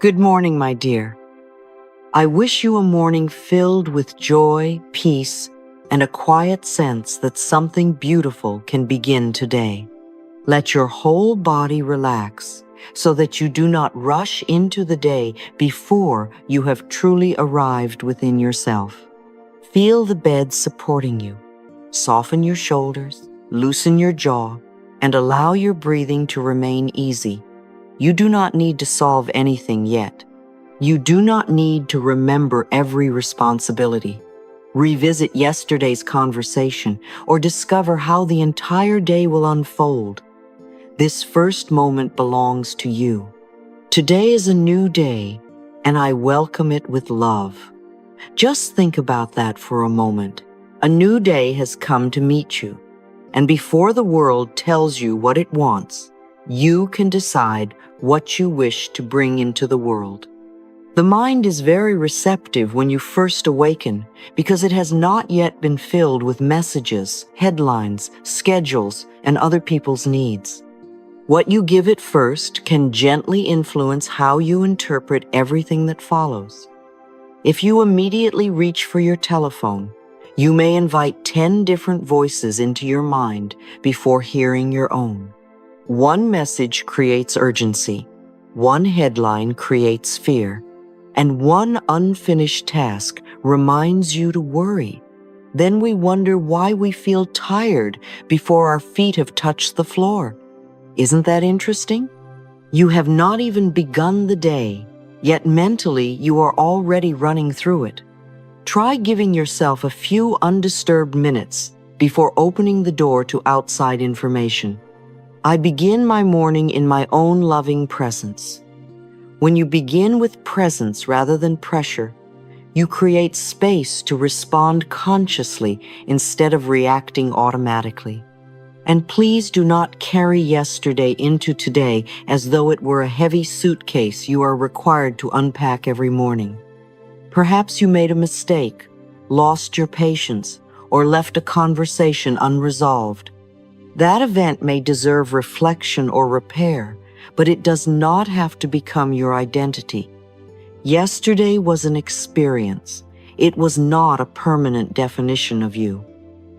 Good morning, my dear. I wish you a morning filled with joy, peace, and a quiet sense that something beautiful can begin today. Let your whole body relax so that you do not rush into the day before you have truly arrived within yourself. Feel the bed supporting you. Soften your shoulders, loosen your jaw, and allow your breathing to remain easy. You do not need to solve anything yet. You do not need to remember every responsibility, revisit yesterday's conversation, or discover how the entire day will unfold. This first moment belongs to you. Today is a new day, and I welcome it with love. Just think about that for a moment. A new day has come to meet you, and before the world tells you what it wants, you can decide what you wish to bring into the world. The mind is very receptive when you first awaken because it has not yet been filled with messages, headlines, schedules, and other people's needs. What you give it first can gently influence how you interpret everything that follows. If you immediately reach for your telephone, you may invite 10 different voices into your mind before hearing your own. One message creates urgency, one headline creates fear, and one unfinished task reminds you to worry. Then we wonder why we feel tired before our feet have touched the floor. Isn't that interesting? You have not even begun the day, yet mentally you are already running through it. Try giving yourself a few undisturbed minutes before opening the door to outside information. I begin my morning in my own loving presence. When you begin with presence rather than pressure, you create space to respond consciously instead of reacting automatically. And please do not carry yesterday into today as though it were a heavy suitcase you are required to unpack every morning. Perhaps you made a mistake, lost your patience, or left a conversation unresolved. That event may deserve reflection or repair, but it does not have to become your identity. Yesterday was an experience. It was not a permanent definition of you.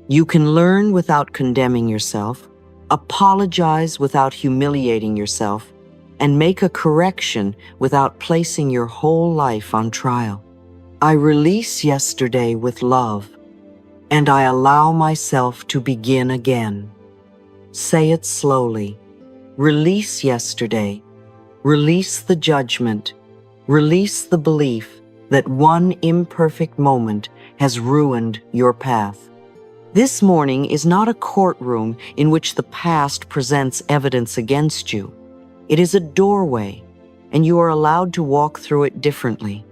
You can learn without condemning yourself, apologize without humiliating yourself, and make a correction without placing your whole life on trial. I release yesterday with love, and I allow myself to begin again. Say it slowly. Release yesterday. Release the judgment. Release the belief that one imperfect moment has ruined your path. This morning is not a courtroom in which the past presents evidence against you. It is a doorway, and you are allowed to walk through it differently.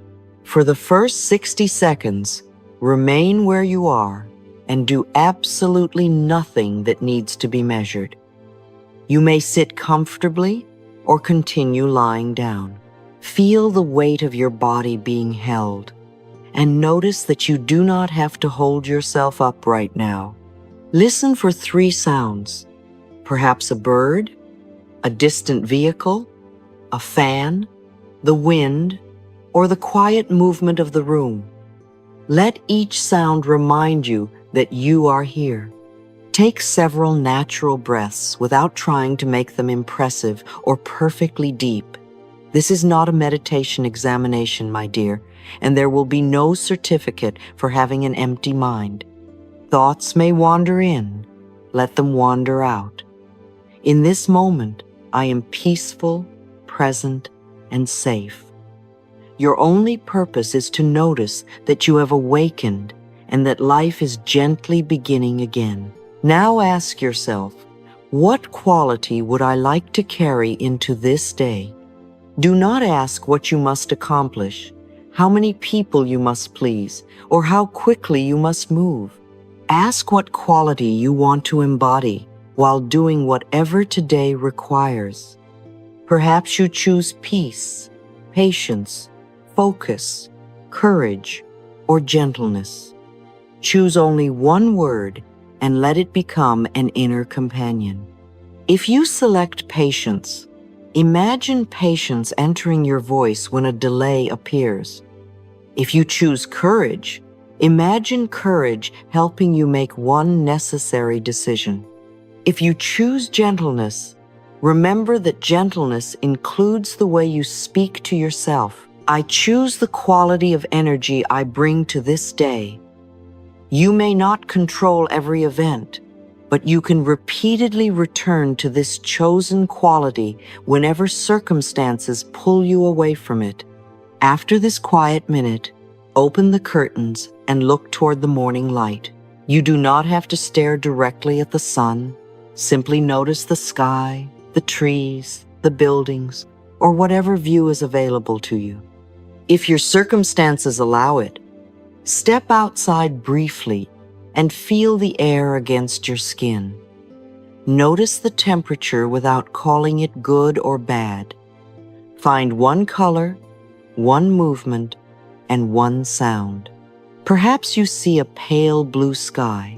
For the first 60 seconds, remain where you are and do absolutely nothing that needs to be measured. You may sit comfortably or continue lying down. Feel the weight of your body being held, and notice that you do not have to hold yourself up right now. Listen for 3 sounds, perhaps a bird, a distant vehicle, a fan, the wind, or the quiet movement of the room. Let each sound remind you that you are here. Take several natural breaths without trying to make them impressive or perfectly deep. This is not a meditation examination, my dear, and there will be no certificate for having an empty mind. Thoughts may wander in. Let them wander out. In this moment, I am peaceful, present, and safe. Your only purpose is to notice that you have awakened and that life is gently beginning again. Now ask yourself, what quality would I like to carry into this day? Do not ask what you must accomplish, how many people you must please, or how quickly you must move. Ask what quality you want to embody while doing whatever today requires. Perhaps you choose peace, patience, focus, courage, or gentleness. Choose only one word and let it become an inner companion. If you select patience, Imagine patience entering your voice when a delay appears. If you choose courage, imagine courage helping you make one necessary decision. If you choose gentleness, remember that gentleness includes the way you speak to yourself. I choose the quality of energy I bring to this day. You may not control every event, but you can repeatedly return to this chosen quality whenever circumstances pull you away from it. After this quiet minute, open the curtains and look toward the morning light. You do not have to stare directly at the sun. Simply notice the sky, the trees, the buildings, or whatever view is available to you. If your circumstances allow it, step outside briefly and feel the air against your skin. Notice the temperature without calling it good or bad. Find one color, one movement, and one sound. Perhaps you see a pale blue sky,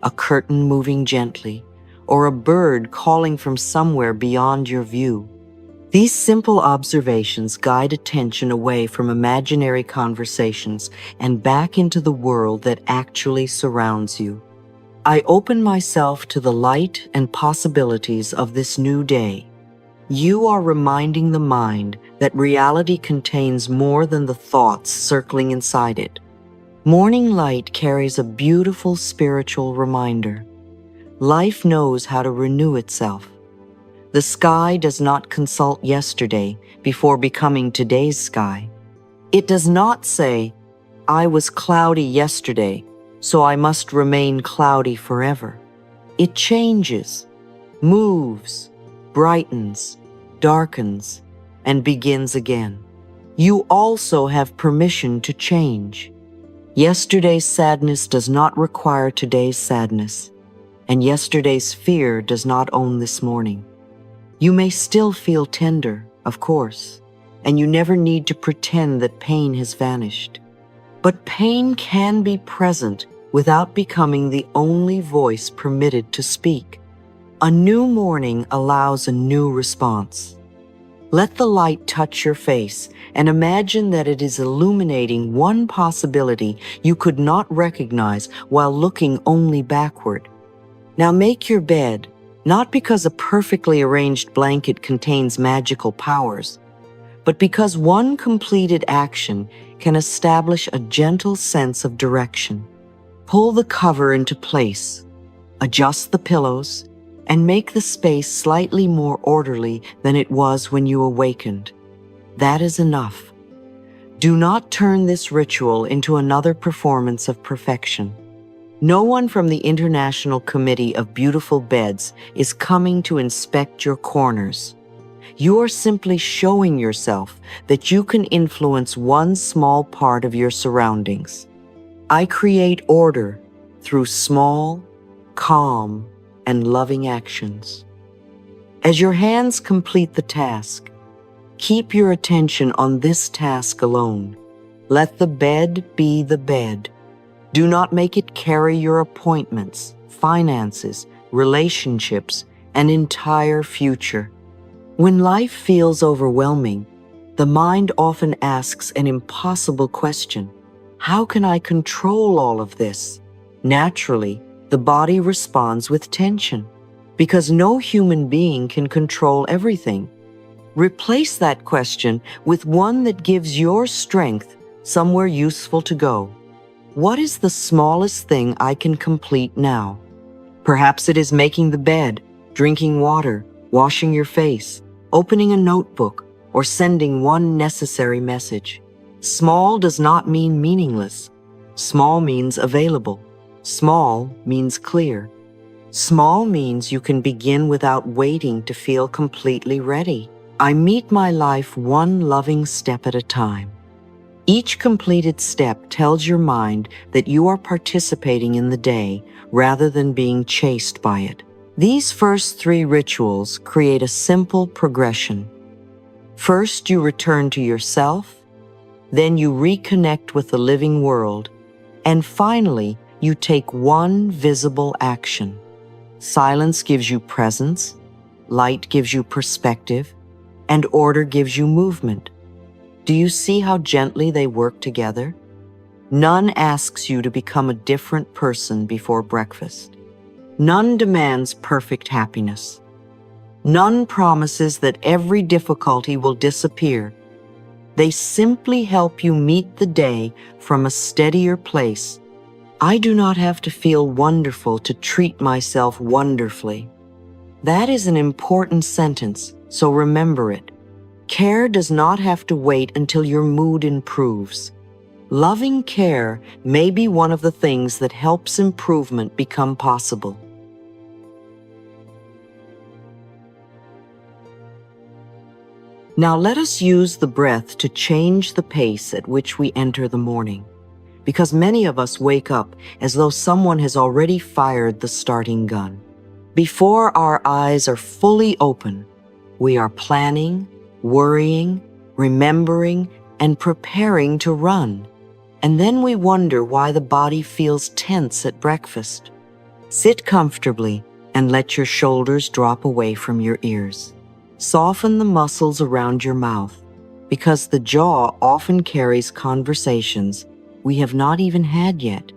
a curtain moving gently, or a bird calling from somewhere beyond your view. These simple observations guide attention away from imaginary conversations and back into the world that actually surrounds you. I open myself to the light and possibilities of this new day. You are reminding the mind that reality contains more than the thoughts circling inside it. Morning light carries a beautiful spiritual reminder. Life knows how to renew itself. The sky does not consult yesterday before becoming today's sky. It does not say, I was cloudy yesterday, so I must remain cloudy forever. It changes, moves, brightens, darkens, and begins again. You also have permission to change. Yesterday's sadness does not require today's sadness, and yesterday's fear does not own this morning. You may still feel tender, of course, and you never need to pretend that pain has vanished. But pain can be present without becoming the only voice permitted to speak. A new morning allows a new response. Let the light touch your face and imagine that it is illuminating one possibility you could not recognize while looking only backward. Now make your bed, not because a perfectly arranged blanket contains magical powers, but because one completed action can establish a gentle sense of direction. Pull the cover into place, adjust the pillows, and make the space slightly more orderly than it was when you awakened. That is enough. Do not turn this ritual into another performance of perfection. No one from the International Committee of Beautiful Beds is coming to inspect your corners. You are simply showing yourself that you can influence one small part of your surroundings. I create order through small, calm, and loving actions. As your hands complete the task, keep your attention on this task alone. Let the bed be the bed. Do not make it carry your appointments, finances, relationships, and entire future. When life feels overwhelming, the mind often asks an impossible question. How can I control all of this? Naturally, the body responds with tension, because no human being can control everything. Replace that question with one that gives your strength somewhere useful to go. What is the smallest thing I can complete now? Perhaps it is making the bed, drinking water, washing your face, opening a notebook, or sending one necessary message. Small does not mean meaningless. Small means available. Small means clear. Small means you can begin without waiting to feel completely ready. I meet my life one loving step at a time. Each completed step tells your mind that you are participating in the day rather than being chased by it. These first 3 rituals create a simple progression. First, you return to yourself, then you reconnect with the living world, and finally, you take one visible action. Silence gives you presence, light gives you perspective, and order gives you movement. Do you see how gently they work together? None asks you to become a different person before breakfast. None demands perfect happiness. None promises that every difficulty will disappear. They simply help you meet the day from a steadier place. I do not have to feel wonderful to treat myself wonderfully. That is an important sentence, so remember it. Care does not have to wait until your mood improves. Loving care may be one of the things that helps improvement become possible. Now let us use the breath to change the pace at which we enter the morning, because many of us wake up as though someone has already fired the starting gun. Before our eyes are fully open, we are planning, worrying, remembering, and preparing to run. And then we wonder why the body feels tense at breakfast. Sit comfortably and let your shoulders drop away from your ears. Soften the muscles around your mouth, because the jaw often carries conversations we have not even had yet.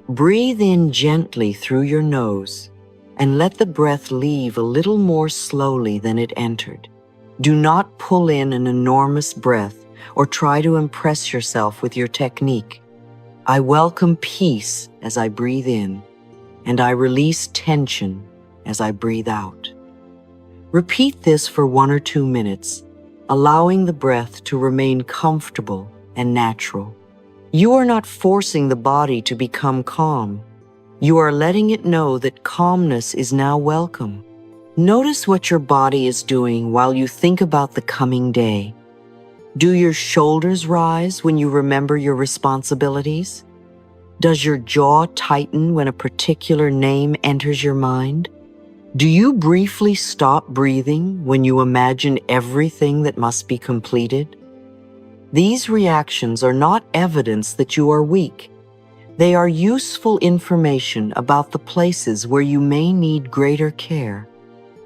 Breathe in gently through your nose and let the breath leave a little more slowly than it entered. Do not pull in an enormous breath or try to impress yourself with your technique. I welcome peace as I breathe in, and I release tension as I breathe out. Repeat this for 1 or 2 minutes, allowing the breath to remain comfortable and natural. You are not forcing the body to become calm. You are letting it know that calmness is now welcome. Notice what your body is doing while you think about the coming day. Do your shoulders rise when you remember your responsibilities? Does your jaw tighten when a particular name enters your mind? Do you briefly stop breathing when you imagine everything that must be completed? These reactions are not evidence that you are weak. They are useful information about the places where you may need greater care.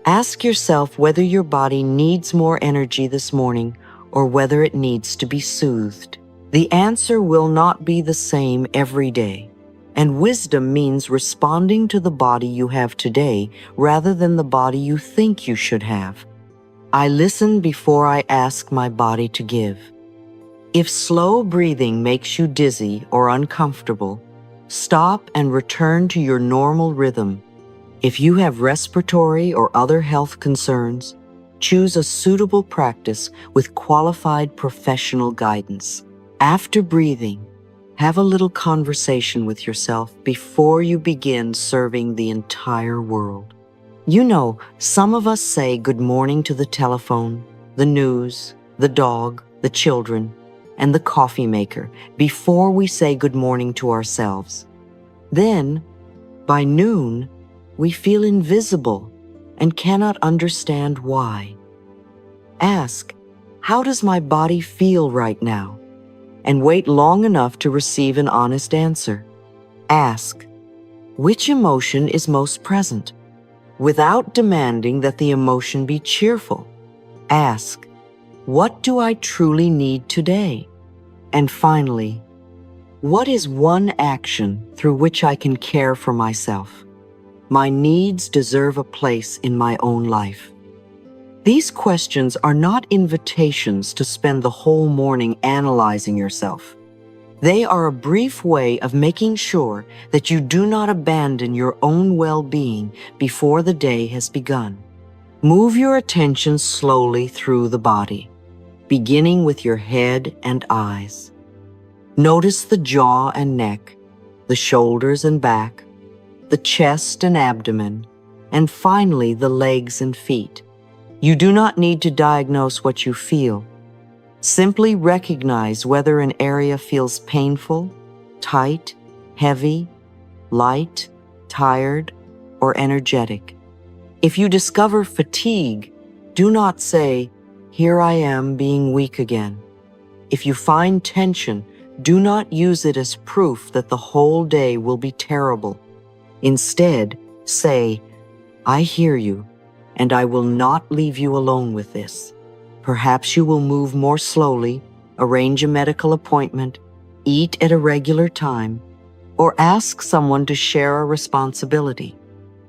Ask yourself whether your body needs more energy this morning or whether it needs to be soothed. The answer will not be the same every day, and wisdom means responding to the body you have today rather than the body you think you should have. I listen before I ask my body to give. If slow breathing makes you dizzy or uncomfortable, stop and return to your normal rhythm. If you have respiratory or other health concerns, choose a suitable practice with qualified professional guidance. After breathing, have a little conversation with yourself before you begin serving the entire world. You know, some of us say good morning to the telephone, the news, the dog, the children, and the coffee maker before we say good morning to ourselves. Then, by noon, we feel invisible and cannot understand why. Ask, how does my body feel right now? And wait long enough to receive an honest answer. Ask, which emotion is most present? Without demanding that the emotion be cheerful. Ask, what do I truly need today? And finally, what is one action through which I can care for myself? My needs deserve a place in my own life. These questions are not invitations to spend the whole morning analyzing yourself. They are a brief way of making sure that you do not abandon your own well-being before the day has begun. Move your attention slowly through the body, beginning with your head and eyes. Notice the jaw and neck, the shoulders and back, the chest and abdomen, and finally the legs and feet. You do not need to diagnose what you feel. Simply recognize whether an area feels painful, tight, heavy, light, tired, or energetic. If you discover fatigue, do not say, "Here I am being weak again." If you find tension, do not use it as proof that the whole day will be terrible. Instead, say, "I hear you, and I will not leave you alone with this." Perhaps you will move more slowly, arrange a medical appointment, eat at a regular time, or ask someone to share a responsibility.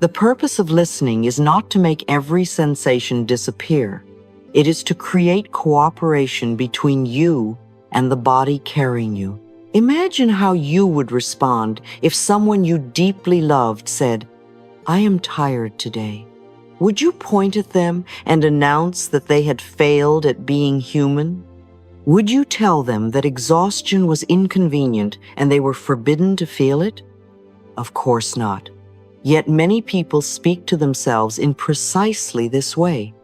The purpose of listening is not to make every sensation disappear. It is to create cooperation between you and the body carrying you. Imagine how you would respond if someone you deeply loved said, "I am tired today." Would you point at them and announce that they had failed at being human? Would you tell them that exhaustion was inconvenient and they were forbidden to feel it? Of course not. Yet many people speak to themselves in precisely this way.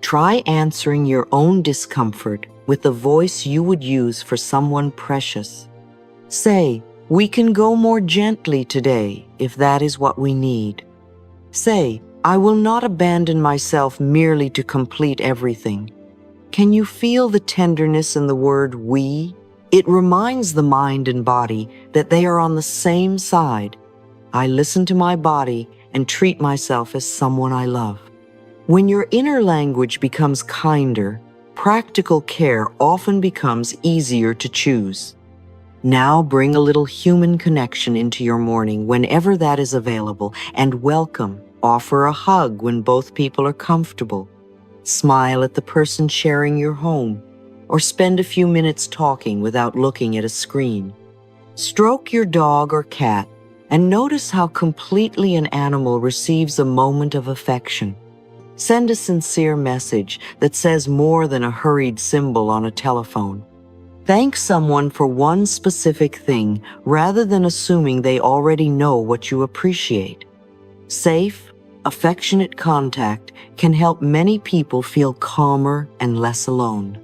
Try answering your own discomfort with the voice you would use for someone precious. Say, "We can go more gently today if that is what we need." Say, "I will not abandon myself merely to complete everything." Can you feel the tenderness in the word "we"? It reminds the mind and body that they are on the same side. I listen to my body and treat myself as someone I love. When your inner language becomes kinder, practical care often becomes easier to choose. Now bring a little human connection into your morning whenever that is available, and welcome. Offer a hug when both people are comfortable. Smile at the person sharing your home, or spend a few minutes talking without looking at a screen. Stroke your dog or cat and notice how completely an animal receives a moment of affection. Send a sincere message that says more than a hurried symbol on a telephone. Thank someone for one specific thing rather than assuming they already know what you appreciate. Safe, affectionate contact can help many people feel calmer and less alone.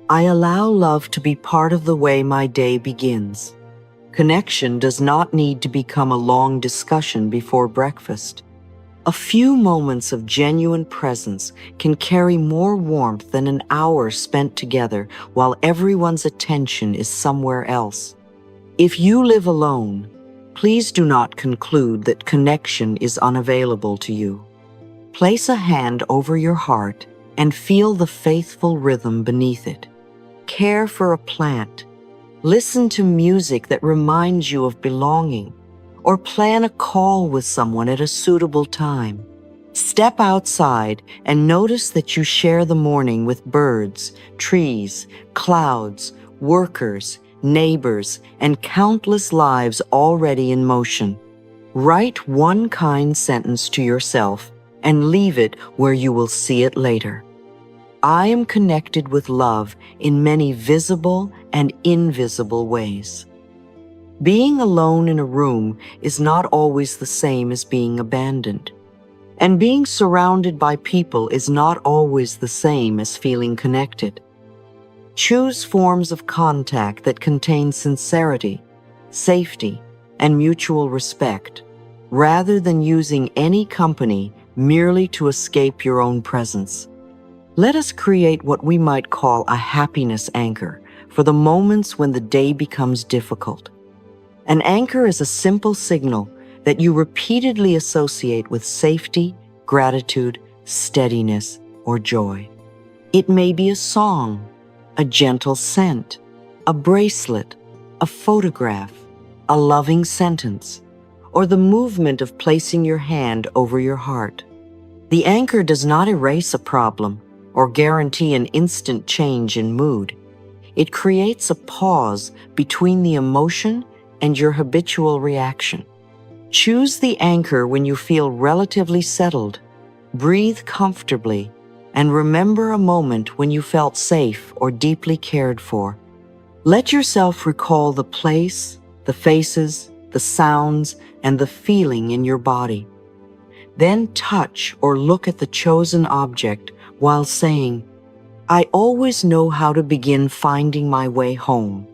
I allow love to be part of the way my day begins. Connection does not need to become a long discussion before breakfast. A few moments of genuine presence can carry more warmth than an hour spent together while everyone's attention is somewhere else. If you live alone, please do not conclude that connection is unavailable to you. Place a hand over your heart and feel the faithful rhythm beneath it. Care for a plant. Listen to music that reminds you of belonging, or plan a call with someone at a suitable time. Step outside and notice that you share the morning with birds, trees, clouds, workers, neighbors, and countless lives already in motion. Write one kind sentence to yourself and leave it where you will see it later. I am connected with love in many visible and invisible ways. Being alone in a room is not always the same as being abandoned. And being surrounded by people is not always the same as feeling connected. Choose forms of contact that contain sincerity, safety, and mutual respect, rather than using any company merely to escape your own presence. Let us create what we might call a happiness anchor for the moments when the day becomes difficult. An anchor is a simple signal that you repeatedly associate with safety, gratitude, steadiness, or joy. It may be a song, a gentle scent, a bracelet, a photograph, a loving sentence, or the movement of placing your hand over your heart. The anchor does not erase a problem or guarantee an instant change in mood. It creates a pause between the emotion and your habitual reaction. Choose the anchor when you feel relatively settled, breathe comfortably, and remember a moment when you felt safe or deeply cared for. Let yourself recall the place, the faces, the sounds, and the feeling in your body. Then touch or look at the chosen object while saying, "I always know how to begin finding my way home."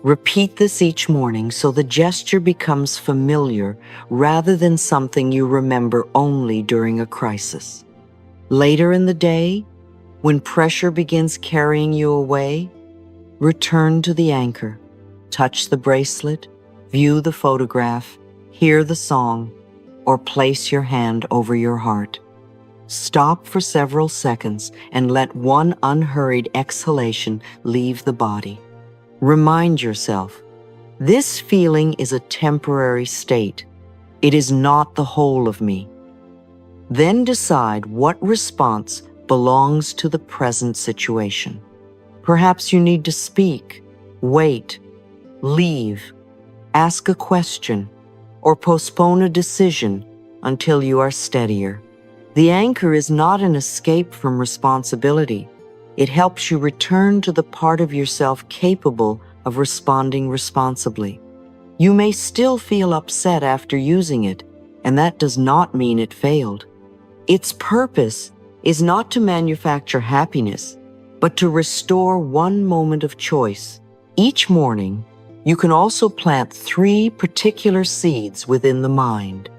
Repeat this each morning so the gesture becomes familiar rather than something you remember only during a crisis. Later in the day, when pressure begins carrying you away, return to the anchor, touch the bracelet, view the photograph, hear the song, or place your hand over your heart. Stop for several seconds and let one unhurried exhalation leave the body. Remind yourself, this feeling is a temporary state. It is not the whole of me. Then decide what response belongs to the present situation. Perhaps you need to speak, wait, leave, ask a question, or postpone a decision until you are steadier. The anchor is not an escape from responsibility. It helps you return to the part of yourself capable of responding responsibly. You may still feel upset after using it, and that does not mean it failed. Its purpose is not to manufacture happiness, but to restore one moment of choice. Each morning, you can also plant 3 particular seeds within the mind: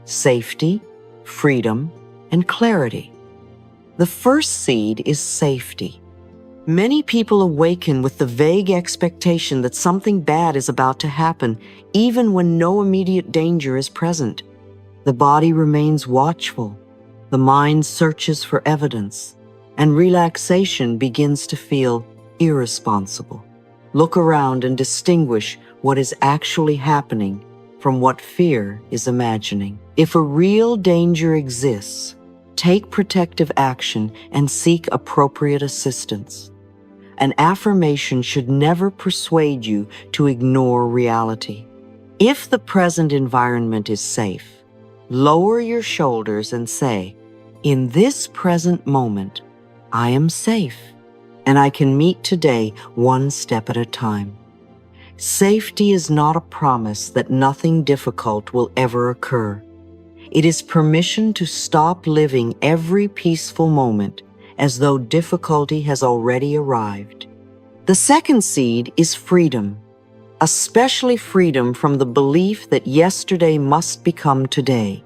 safety, freedom, and clarity. The first seed is safety. Many people awaken with the vague expectation that something bad is about to happen, even when no immediate danger is present. The body remains watchful, the mind searches for evidence, and relaxation begins to feel irresponsible. Look around and distinguish what is actually happening from what fear is imagining. If a real danger exists, take protective action and seek appropriate assistance. An affirmation should never persuade you to ignore reality. If the present environment is safe, lower your shoulders and say, "In this present moment, I am safe, and I can meet today one step at a time." Safety is not a promise that nothing difficult will ever occur. It is permission to stop living every peaceful moment as though difficulty has already arrived. The second seed is freedom, especially freedom from the belief that yesterday must become today.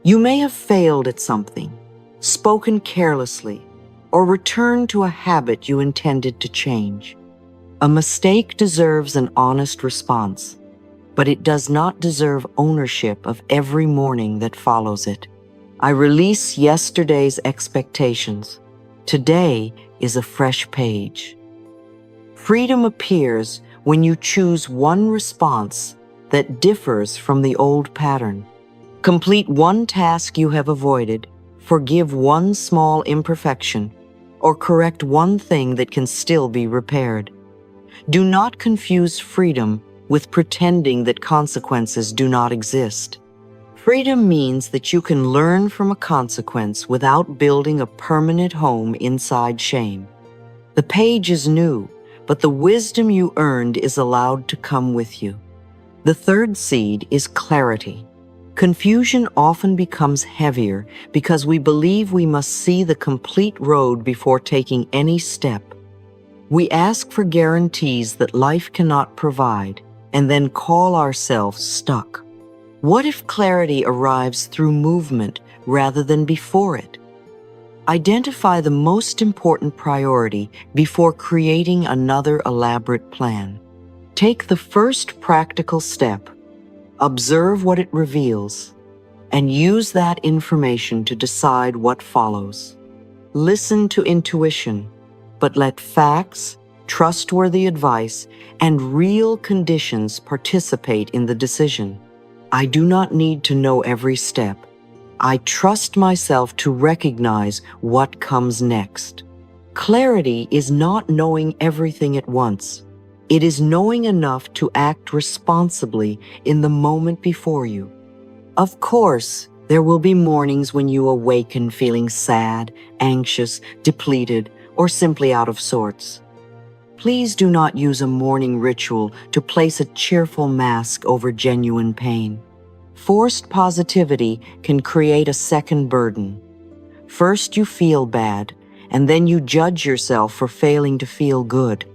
You may have failed at something, spoken carelessly, or returned to a habit you intended to change. A mistake deserves an honest response, but it does not deserve ownership of every morning that follows it. I release yesterday's expectations. Today is a fresh page. Freedom appears when you choose one response that differs from the old pattern. Complete one task you have avoided, forgive one small imperfection, or correct one thing that can still be repaired. Do not confuse freedom with pretending that consequences do not exist. Freedom means that you can learn from a consequence without building a permanent home inside shame. The page is new, but the wisdom you earned is allowed to come with you. The third seed is clarity. Confusion often becomes heavier because we believe we must see the complete road before taking any step. We ask for guarantees that life cannot provide and then call ourselves stuck. What if clarity arrives through movement rather than before it? Identify the most important priority before creating another elaborate plan. Take the first practical step, observe what it reveals, and use that information to decide what follows. Listen to intuition, but let facts, trustworthy advice, and real conditions participate in the decision. I do not need to know every step. I trust myself to recognize what comes next. Clarity is not knowing everything at once. It is knowing enough to act responsibly in the moment before you. Of course, there will be mornings when you awaken feeling sad, anxious, depleted, or simply out of sorts. Please do not use a morning ritual to place a cheerful mask over genuine pain. Forced positivity can create a second burden. First you feel bad, and then you judge yourself for failing to feel good.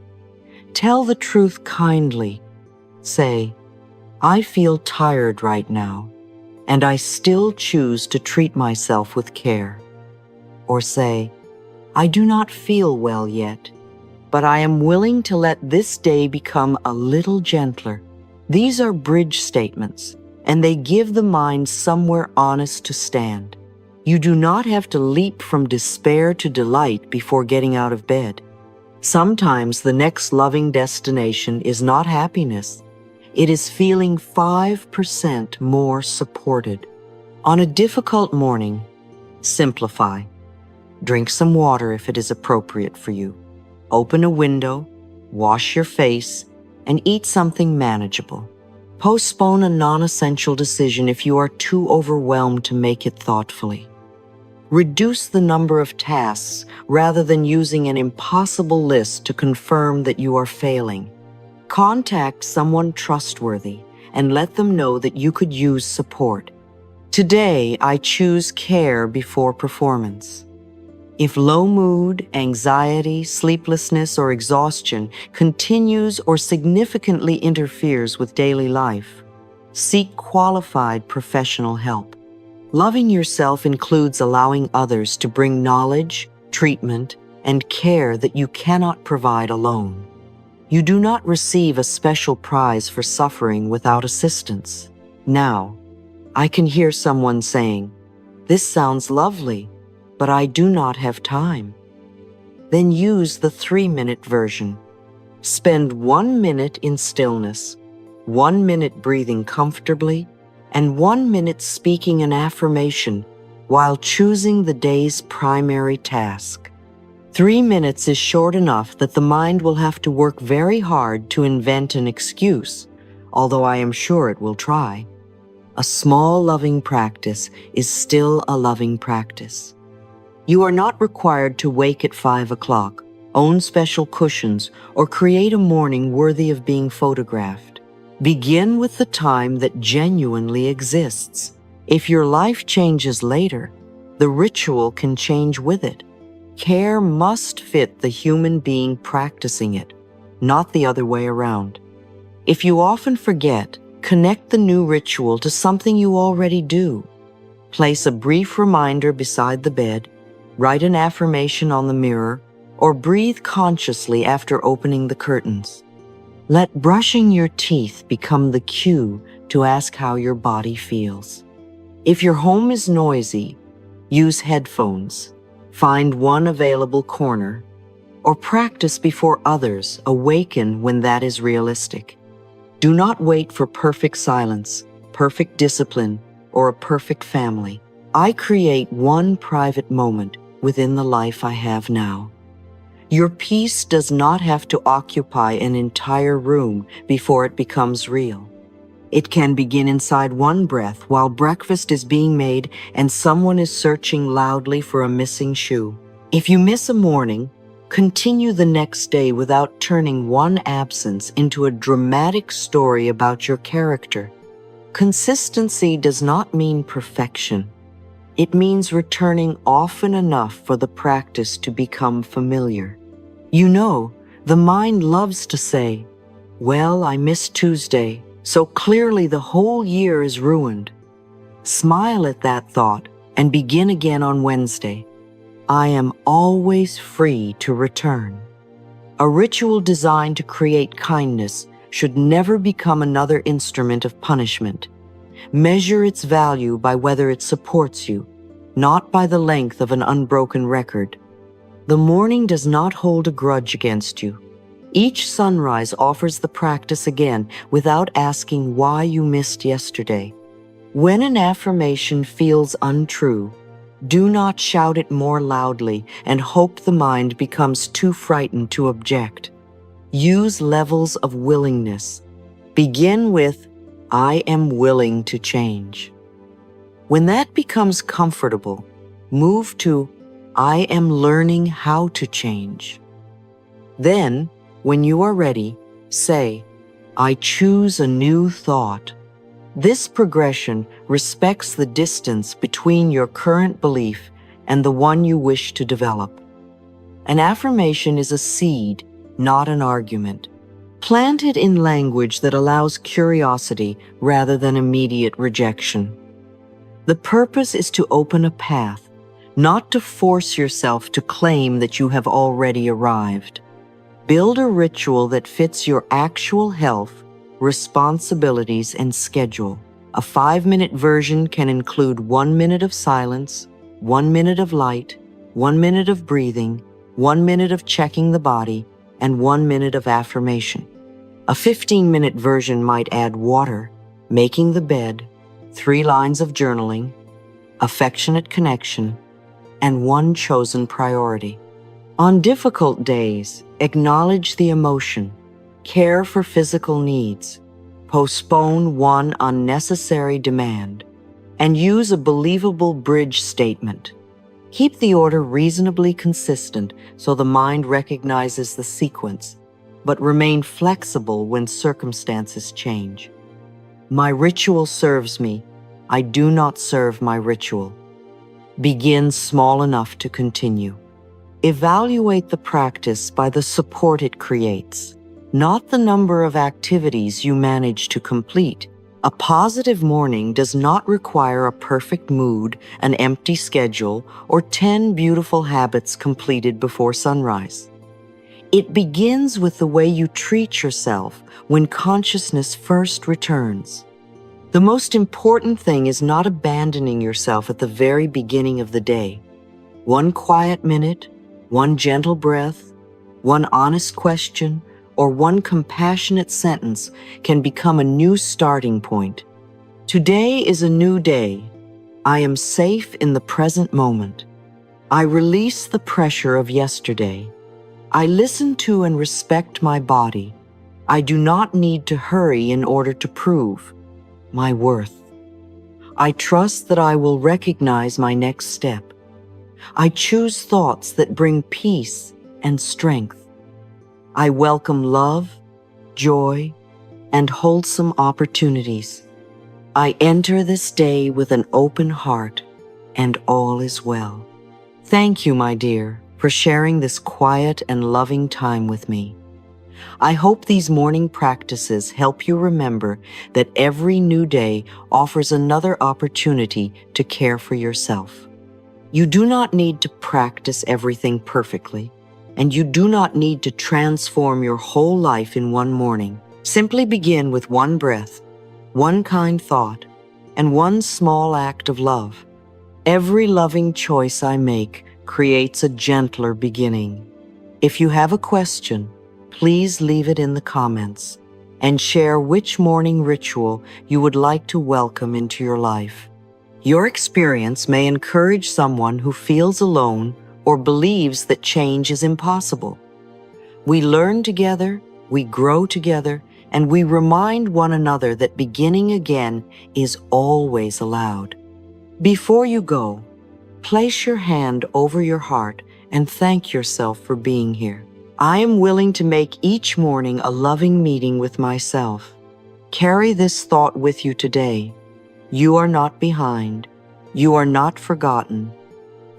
Tell the truth kindly. Say, "I feel tired right now, and I still choose to treat myself with care." Or say, "I do not feel well yet, but I am willing to let this day become a little gentler." These are bridge statements, and they give the mind somewhere honest to stand. You do not have to leap from despair to delight before getting out of bed. Sometimes the next loving destination is not happiness. It is feeling 5% more supported. On a difficult morning, simplify. Drink some water if it is appropriate for you. Open a window, wash your face, and eat something manageable. Postpone a non-essential decision if you are too overwhelmed to make it thoughtfully. Reduce the number of tasks rather than using an impossible list to confirm that you are failing. Contact someone trustworthy and let them know that you could use support. Today, I choose care before performance. If low mood, anxiety, sleeplessness, or exhaustion continues or significantly interferes with daily life, seek qualified professional help. Loving yourself includes allowing others to bring knowledge, treatment, and care that you cannot provide alone. You do not receive a special prize for suffering without assistance. Now, I can hear someone saying, "This sounds lovely, but I do not have time." Then use the 3-minute version. Spend 1 minute in stillness, 1 minute breathing comfortably, and 1 minute speaking an affirmation while choosing the day's primary task. 3 minutes is short enough that the mind will have to work very hard to invent an excuse, although I am sure it will try. A small loving practice is still a loving practice. You are not required to wake at 5 o'clock, own special cushions, or create a morning worthy of being photographed. Begin with the time that genuinely exists. If your life changes later, the ritual can change with it. Care must fit the human being practicing it, not the other way around. If you often forget, connect the new ritual to something you already do. Place a brief reminder beside the bed, write an affirmation on the mirror, or breathe consciously after opening the curtains. Let brushing your teeth become the cue to ask how your body feels. If your home is noisy, use headphones, find one available corner, or practice before others. Awaken when that is realistic. Do not wait for perfect silence, perfect discipline, or a perfect family. I create one private moment within the life I have now. Your peace does not have to occupy an entire room before it becomes real. It can begin inside one breath while breakfast is being made and someone is searching loudly for a missing shoe. If you miss a morning, continue the next day without turning one absence into a dramatic story about your character. Consistency does not mean perfection. It means returning often enough for the practice to become familiar. You know, the mind loves to say, "Well, I missed Tuesday, so clearly the whole year is ruined." Smile at that thought and begin again on Wednesday. I am always free to return. A ritual designed to create kindness should never become another instrument of punishment. Measure its value by whether it supports you, not by the length of an unbroken record. The morning does not hold a grudge against you. Each sunrise offers the practice again without asking why you missed yesterday. When an affirmation feels untrue, do not shout it more loudly and hope the mind becomes too frightened to object. Use levels of willingness. Begin with, "I am willing to change." When that becomes comfortable, move to, "I am learning how to change." Then, when you are ready, say, "I choose a new thought." This progression respects the distance between your current belief and the one you wish to develop. An affirmation is a seed, not an argument. Plant it in language that allows curiosity rather than immediate rejection. The purpose is to open a path, not to force yourself to claim that you have already arrived. Build a ritual that fits your actual health, responsibilities, and schedule. A 5-minute version can include 1 minute of silence, 1 minute of light, 1 minute of breathing, 1 minute of checking the body, and 1 minute of affirmation. A 15-minute version might add water, making the bed, 3 lines of journaling, affectionate connection, and 1 chosen priority. On difficult days, acknowledge the emotion, care for physical needs, postpone 1 unnecessary demand, and use a believable bridge statement. Keep the order reasonably consistent so the mind recognizes the sequence, but remain flexible when circumstances change. My ritual serves me. I do not serve my ritual. Begin small enough to continue. Evaluate the practice by the support it creates, not the number of activities you manage to complete. A positive morning does not require a perfect mood, an empty schedule, or 10 beautiful habits completed before sunrise. It begins with the way you treat yourself when consciousness first returns. The most important thing is not abandoning yourself at the very beginning of the day. 1 quiet minute, 1 gentle breath, 1 honest question, or 1 compassionate sentence can become a new starting point. Today is a new day. I am safe in the present moment. I release the pressure of yesterday. I listen to and respect my body. I do not need to hurry in order to prove my worth. I trust that I will recognize my next step. I choose thoughts that bring peace and strength. I welcome love, joy, and wholesome opportunities. I enter this day with an open heart, and all is well. Thank you, my dear, for sharing this quiet and loving time with me. I hope these morning practices help you remember that every new day offers another opportunity to care for yourself. You do not need to practice everything perfectly, and you do not need to transform your whole life in one morning. Simply begin with 1 breath, 1 kind thought, and 1 small act of love. Every loving choice I make creates a gentler beginning. If you have a question, please leave it in the comments and share which morning ritual you would like to welcome into your life. Your experience may encourage someone who feels alone or believes that change is impossible. We learn together, we grow together, and we remind one another that beginning again is always allowed. Before you go, place your hand over your heart and thank yourself for being here. I am willing to make each morning a loving meeting with myself. Carry this thought with you today. You are not behind. You are not forgotten.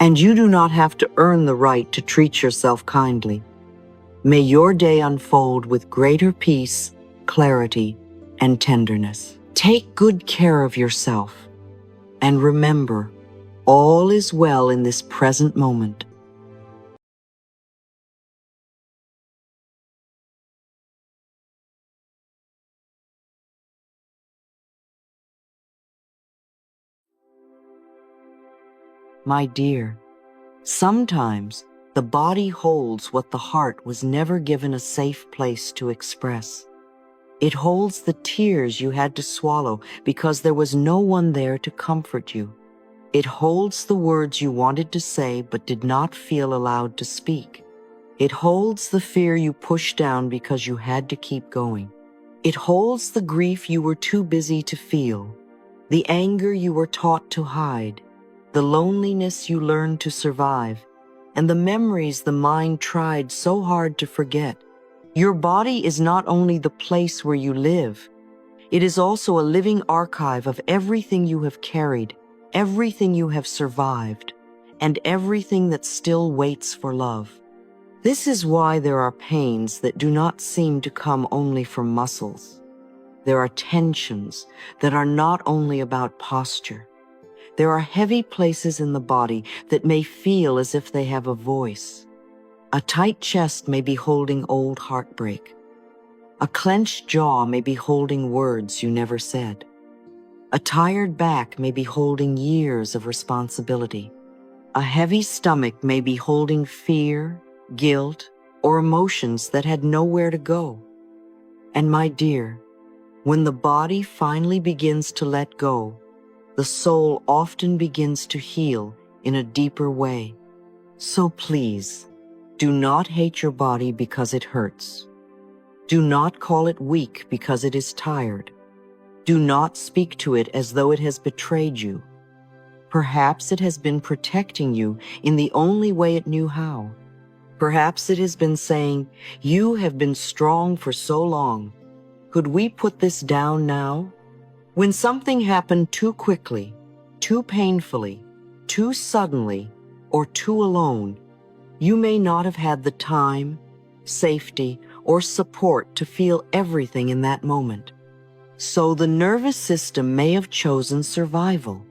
And you do not have to earn the right to treat yourself kindly. May your day unfold with greater peace, clarity, and tenderness. Take good care of yourself. And remember, all is well in this present moment. My dear, sometimes the body holds what the heart was never given a safe place to express. It holds the tears you had to swallow because there was no one there to comfort you. It holds the words you wanted to say but did not feel allowed to speak. It holds the fear you pushed down because you had to keep going. It holds the grief you were too busy to feel, the anger you were taught to hide, the loneliness you learned to survive, and the memories the mind tried so hard to forget. Your body is not only the place where you live, it is also a living archive of everything you have carried, everything you have survived, and everything that still waits for love. This is why there are pains that do not seem to come only from muscles. There are tensions that are not only about posture. There are heavy places in the body that may feel as if they have a voice. A tight chest may be holding old heartbreak. A clenched jaw may be holding words you never said. A tired back may be holding years of responsibility. A heavy stomach may be holding fear, guilt, or emotions that had nowhere to go. And my dear, when the body finally begins to let go, the soul often begins to heal in a deeper way. So please, do not hate your body because it hurts. Do not call it weak because it is tired. Do not speak to it as though it has betrayed you. Perhaps it has been protecting you in the only way it knew how. Perhaps it has been saying, "You have been strong for so long. Could we put this down now?" When something happened too quickly, too painfully, too suddenly, or too alone, you may not have had the time, safety, or support to feel everything in that moment. So the nervous system may have chosen survival.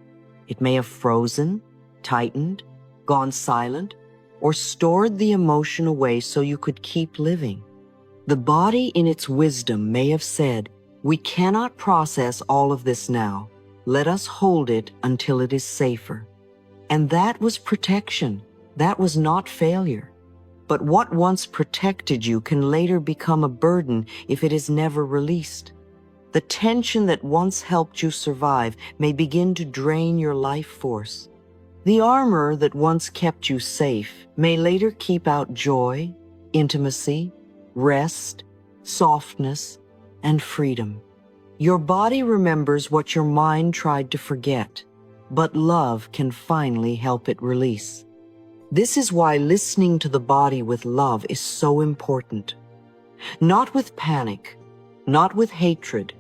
It may have frozen, tightened, gone silent, or stored the emotion away so you could keep living. The body in its wisdom may have said, "We cannot process all of this now. Let us hold it until it is safer." And that was protection. That was not failure. But what once protected you can later become a burden if it is never released. The tension that once helped you survive may begin to drain your life force. The armor that once kept you safe may later keep out joy, intimacy, rest, softness, and freedom. Your body remembers what your mind tried to forget, but love can finally help it release. This is why listening to the body with love is so important. Not with panic, not with hatred,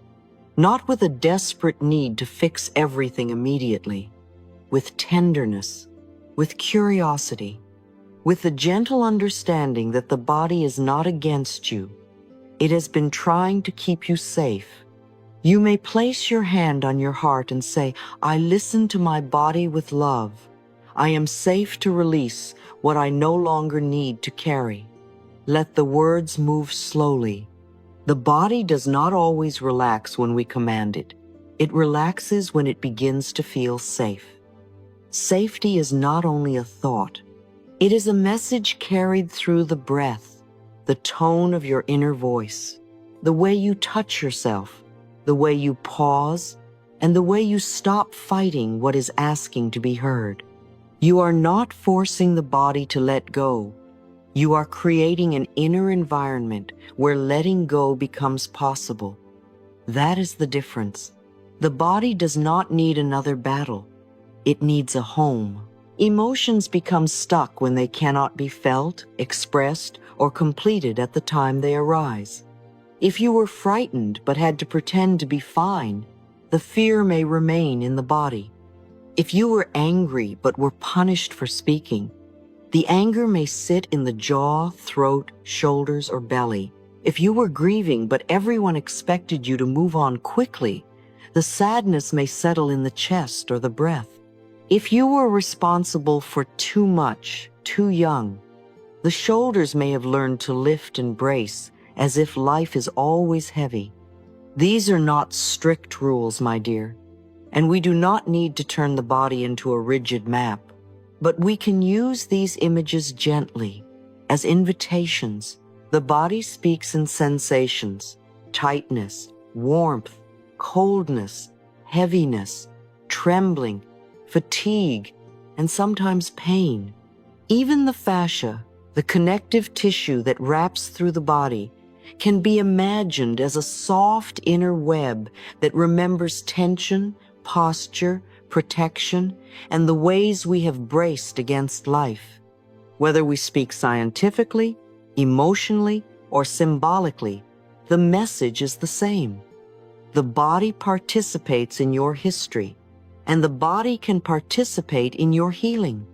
not with a desperate need to fix everything immediately, with tenderness, with curiosity, with the gentle understanding that the body is not against you. It has been trying to keep you safe. You may place your hand on your heart and say, "I listen to my body with love. I am safe to release what I no longer need to carry." Let the words move slowly. The body does not always relax when we command it. It relaxes when it begins to feel safe. Safety is not only a thought. It is a message carried through the breath, the tone of your inner voice, the way you touch yourself, the way you pause, and the way you stop fighting what is asking to be heard. You are not forcing the body to let go. You are creating an inner environment where letting go becomes possible. That is the difference. The body does not need another battle. It needs a home. Emotions become stuck when they cannot be felt, expressed, or completed at the time they arise. If you were frightened but had to pretend to be fine, the fear may remain in the body. If you were angry but were punished for speaking, the anger may sit in the jaw, throat, shoulders, or belly. If you were grieving but everyone expected you to move on quickly, the sadness may settle in the chest or the breath. If you were responsible for too much, too young, the shoulders may have learned to lift and brace as if life is always heavy. These are not strict rules, my dear, and we do not need to turn the body into a rigid map, but we can use these images gently as invitations. The body speaks in sensations: tightness, warmth, coldness, heaviness, trembling, fatigue, and sometimes pain. Even the fascia, the connective tissue that wraps through the body, can be imagined as a soft inner web that remembers tension, posture, protection, and the ways we have braced against life. Whether we speak scientifically, emotionally, or symbolically, the message is the same. The body participates in your history, and the body can participate in your healing.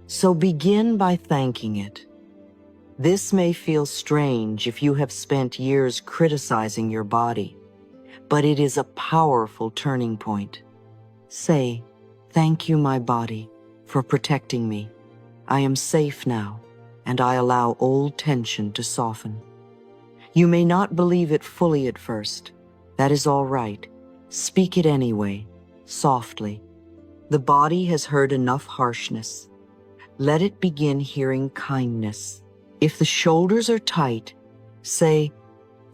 So begin by thanking it. This may feel strange if you have spent years criticizing your body, but it is a powerful turning point. Say, "Thank you, my body, for protecting me. I am safe now, and I allow old tension to soften." You may not believe it fully at first. That is all right. Speak it anyway, softly. The body has heard enough harshness. let it begin hearing kindness. If the shoulders are tight, say,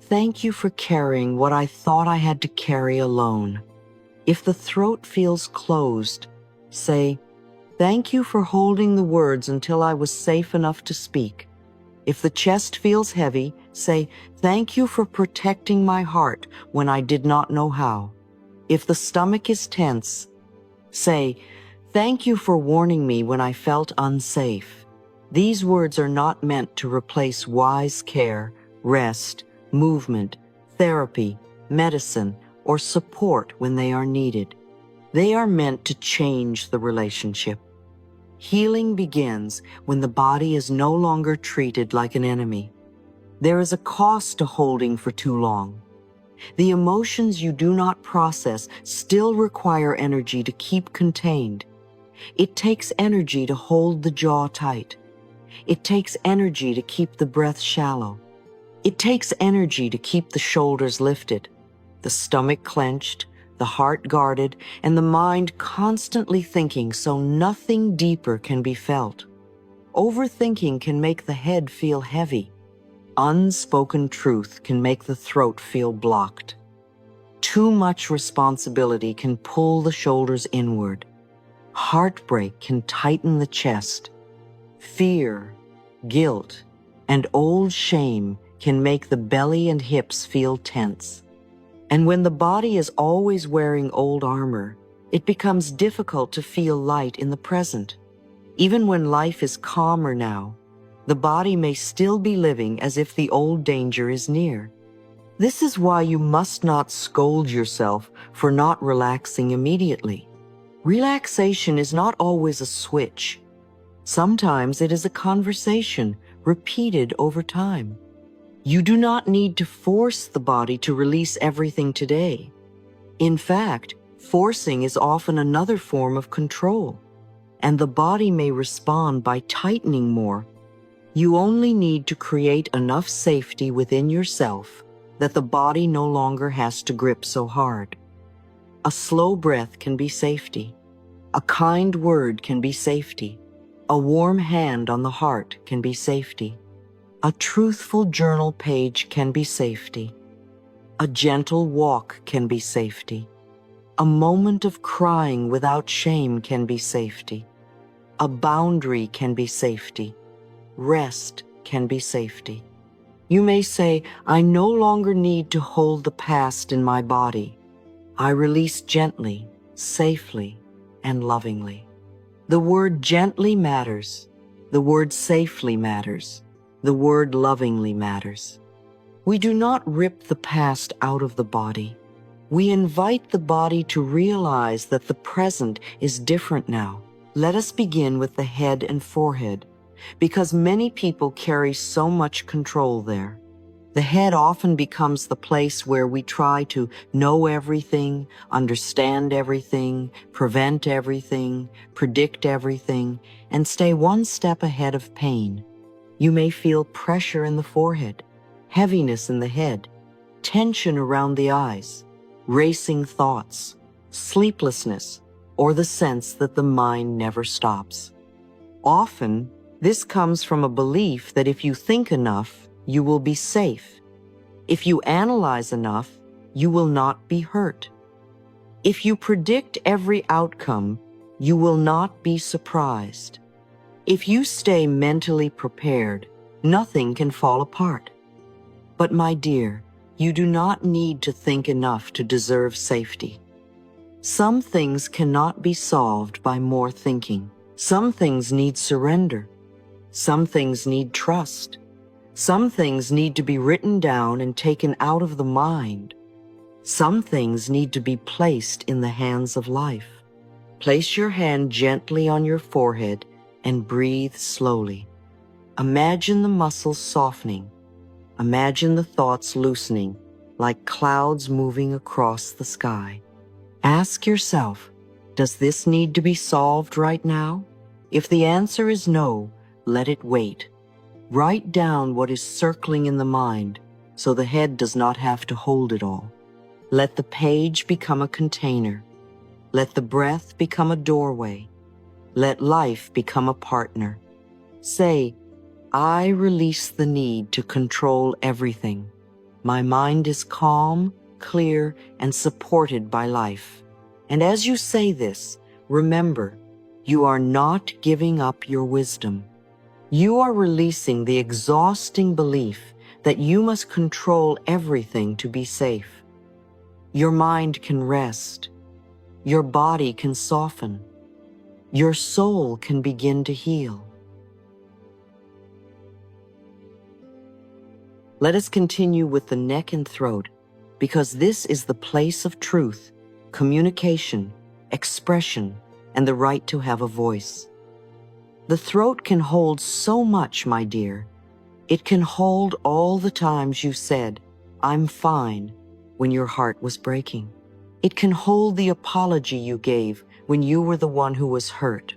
"Thank you for carrying what I thought I had to carry alone." If the throat feels closed, say, "Thank you for holding the words until I was safe enough to speak." If the chest feels heavy, say, "Thank you for protecting my heart when I did not know how." If the stomach is tense, say, "Thank you for warning me when I felt unsafe." These words are not meant to replace wise care, rest, movement, therapy, medicine, or support when they are needed. They are meant to change the relationship. Healing begins when the body is no longer treated like an enemy. There is a cost to holding for too long. The emotions you do not process still require energy to keep contained. It takes energy to hold the jaw tight. It takes energy to keep the breath shallow. It takes energy to keep the shoulders lifted, the stomach clenched, the heart guarded, and the mind constantly thinking so nothing deeper can be felt. Overthinking can make the head feel heavy. Unspoken truth can make the throat feel blocked. Too much responsibility can pull the shoulders inward. Heartbreak can tighten the chest. Fear, guilt, and old shame can make the belly and hips feel tense. And when the body is always wearing old armor, it becomes difficult to feel light in the present. Even when life is calmer now, the body may still be living as if the old danger is near. This is why you must not scold yourself for not relaxing immediately. Relaxation is not always a switch. Sometimes it is a conversation repeated over time. You do not need to force the body to release everything today. In fact, forcing is often another form of control, and the body may respond by tightening more. You only need to create enough safety within yourself that the body no longer has to grip so hard. A slow breath can be safety. A kind word can be safety. A warm hand on the heart can be safety. A truthful journal page can be safety. A gentle walk can be safety. A moment of crying without shame can be safety. A boundary can be safety. Rest can be safety. You may say, "I no longer need to hold the past in my body. I release gently, safely, and lovingly." The word gently matters. The word safely matters. The word lovingly matters. We do not rip the past out of the body. We invite the body to realize that the present is different now. Let us begin with the head and forehead, because many people carry so much control there. The head often becomes the place where we try to know everything, understand everything, prevent everything, predict everything, and stay one step ahead of pain. You may feel pressure in the forehead, heaviness in the head, tension around the eyes, racing thoughts, sleeplessness, or the sense that the mind never stops. Often, this comes from a belief that if you think enough, you will be safe. If you analyze enough, you will not be hurt. If you predict every outcome, you will not be surprised. If you stay mentally prepared, nothing can fall apart. But my dear, you do not need to think enough to deserve safety. Some things cannot be solved by more thinking. Some things need surrender. Some things need trust. Some things need to be written down and taken out of the mind. Some things need to be placed in the hands of life. Place your hand gently on your forehead and breathe slowly. Imagine the muscles softening. Imagine the thoughts loosening, like clouds moving across the sky. Ask yourself, does this need to be solved right now? If the answer is no, let it wait. Write down what is circling in the mind so the head does not have to hold it all. Let the page become a container. Let the breath become a doorway. Let life become a partner. Say, I release the need to control everything. My mind is calm, clear, and supported by life. And as you say this, remember, you are not giving up your wisdom. You are releasing the exhausting belief that you must control everything to be safe. Your mind can rest. Your body can soften. Your soul can begin to heal. Let us continue with the neck and throat, because this is the place of truth, communication, expression, and the right to have a voice. The throat can hold so much, my dear. It can hold all the times you said, I'm fine, when your heart was breaking. It can hold the apology you gave when you were the one who was hurt.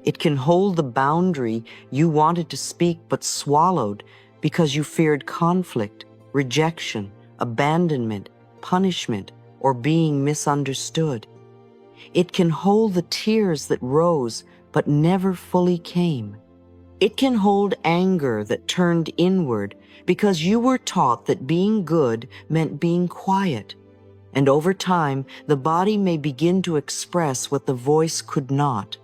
It can hold the boundary you wanted to speak but swallowed because you feared conflict, rejection, abandonment, punishment, or being misunderstood. It can hold the tears that rose but never fully came. It can hold anger that turned inward because you were taught that being good meant being quiet. And over time, the body may begin to express what the voice could not.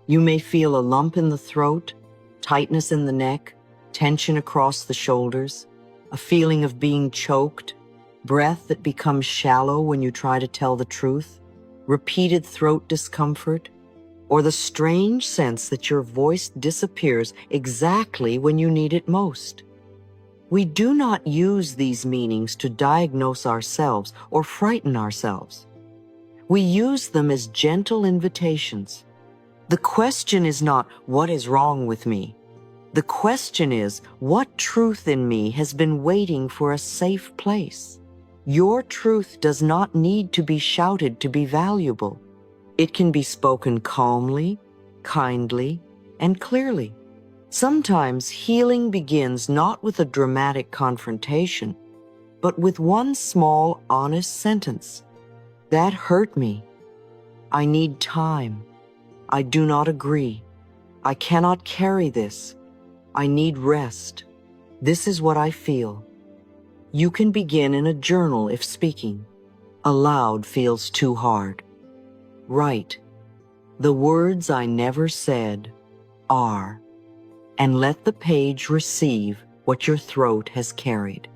You may feel a lump in the throat, tightness in the neck, tension across the shoulders, a feeling of being choked, breath that becomes shallow when you try to tell the truth, repeated throat discomfort, or the strange sense that your voice disappears exactly when you need it most. We do not use these meanings to diagnose ourselves or frighten ourselves. We use them as gentle invitations. The question is not, what is wrong with me? The question is, what truth in me has been waiting for a safe place? Your truth does not need to be shouted to be valuable. It can be spoken calmly, kindly, and clearly. Sometimes healing begins not with a dramatic confrontation, but with one small, honest sentence. That hurt me. I need time. I do not agree. I cannot carry this. I need rest. This is what I feel. You can begin in a journal if speaking. Aloud feels too hard. Write, the words I never said are, and let the page receive what your throat has carried.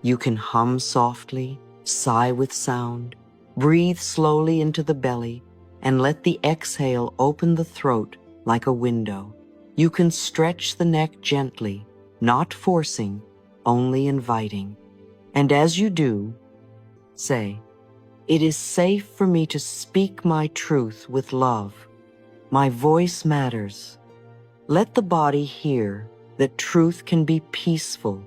You can hum softly, sigh with sound, breathe slowly into the belly, and let the exhale open the throat like a window. You can stretch the neck gently, not forcing, only inviting. And as you do, say, it is safe for me to speak my truth with love. My voice matters. Let the body hear that truth can be peaceful.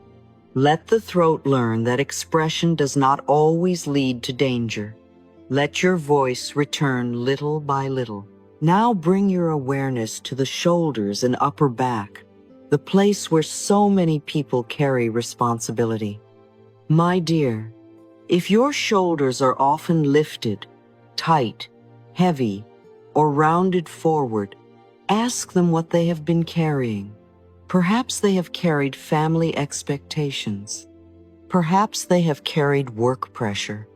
Let the throat learn that expression does not always lead to danger. Let your voice return little by little. Now bring your awareness to the shoulders and upper back, the place where so many people carry responsibility. My dear, if your shoulders are often lifted, tight, heavy, or rounded forward, ask them what they have been carrying. Perhaps they have carried family expectations. Perhaps they have carried work pressure.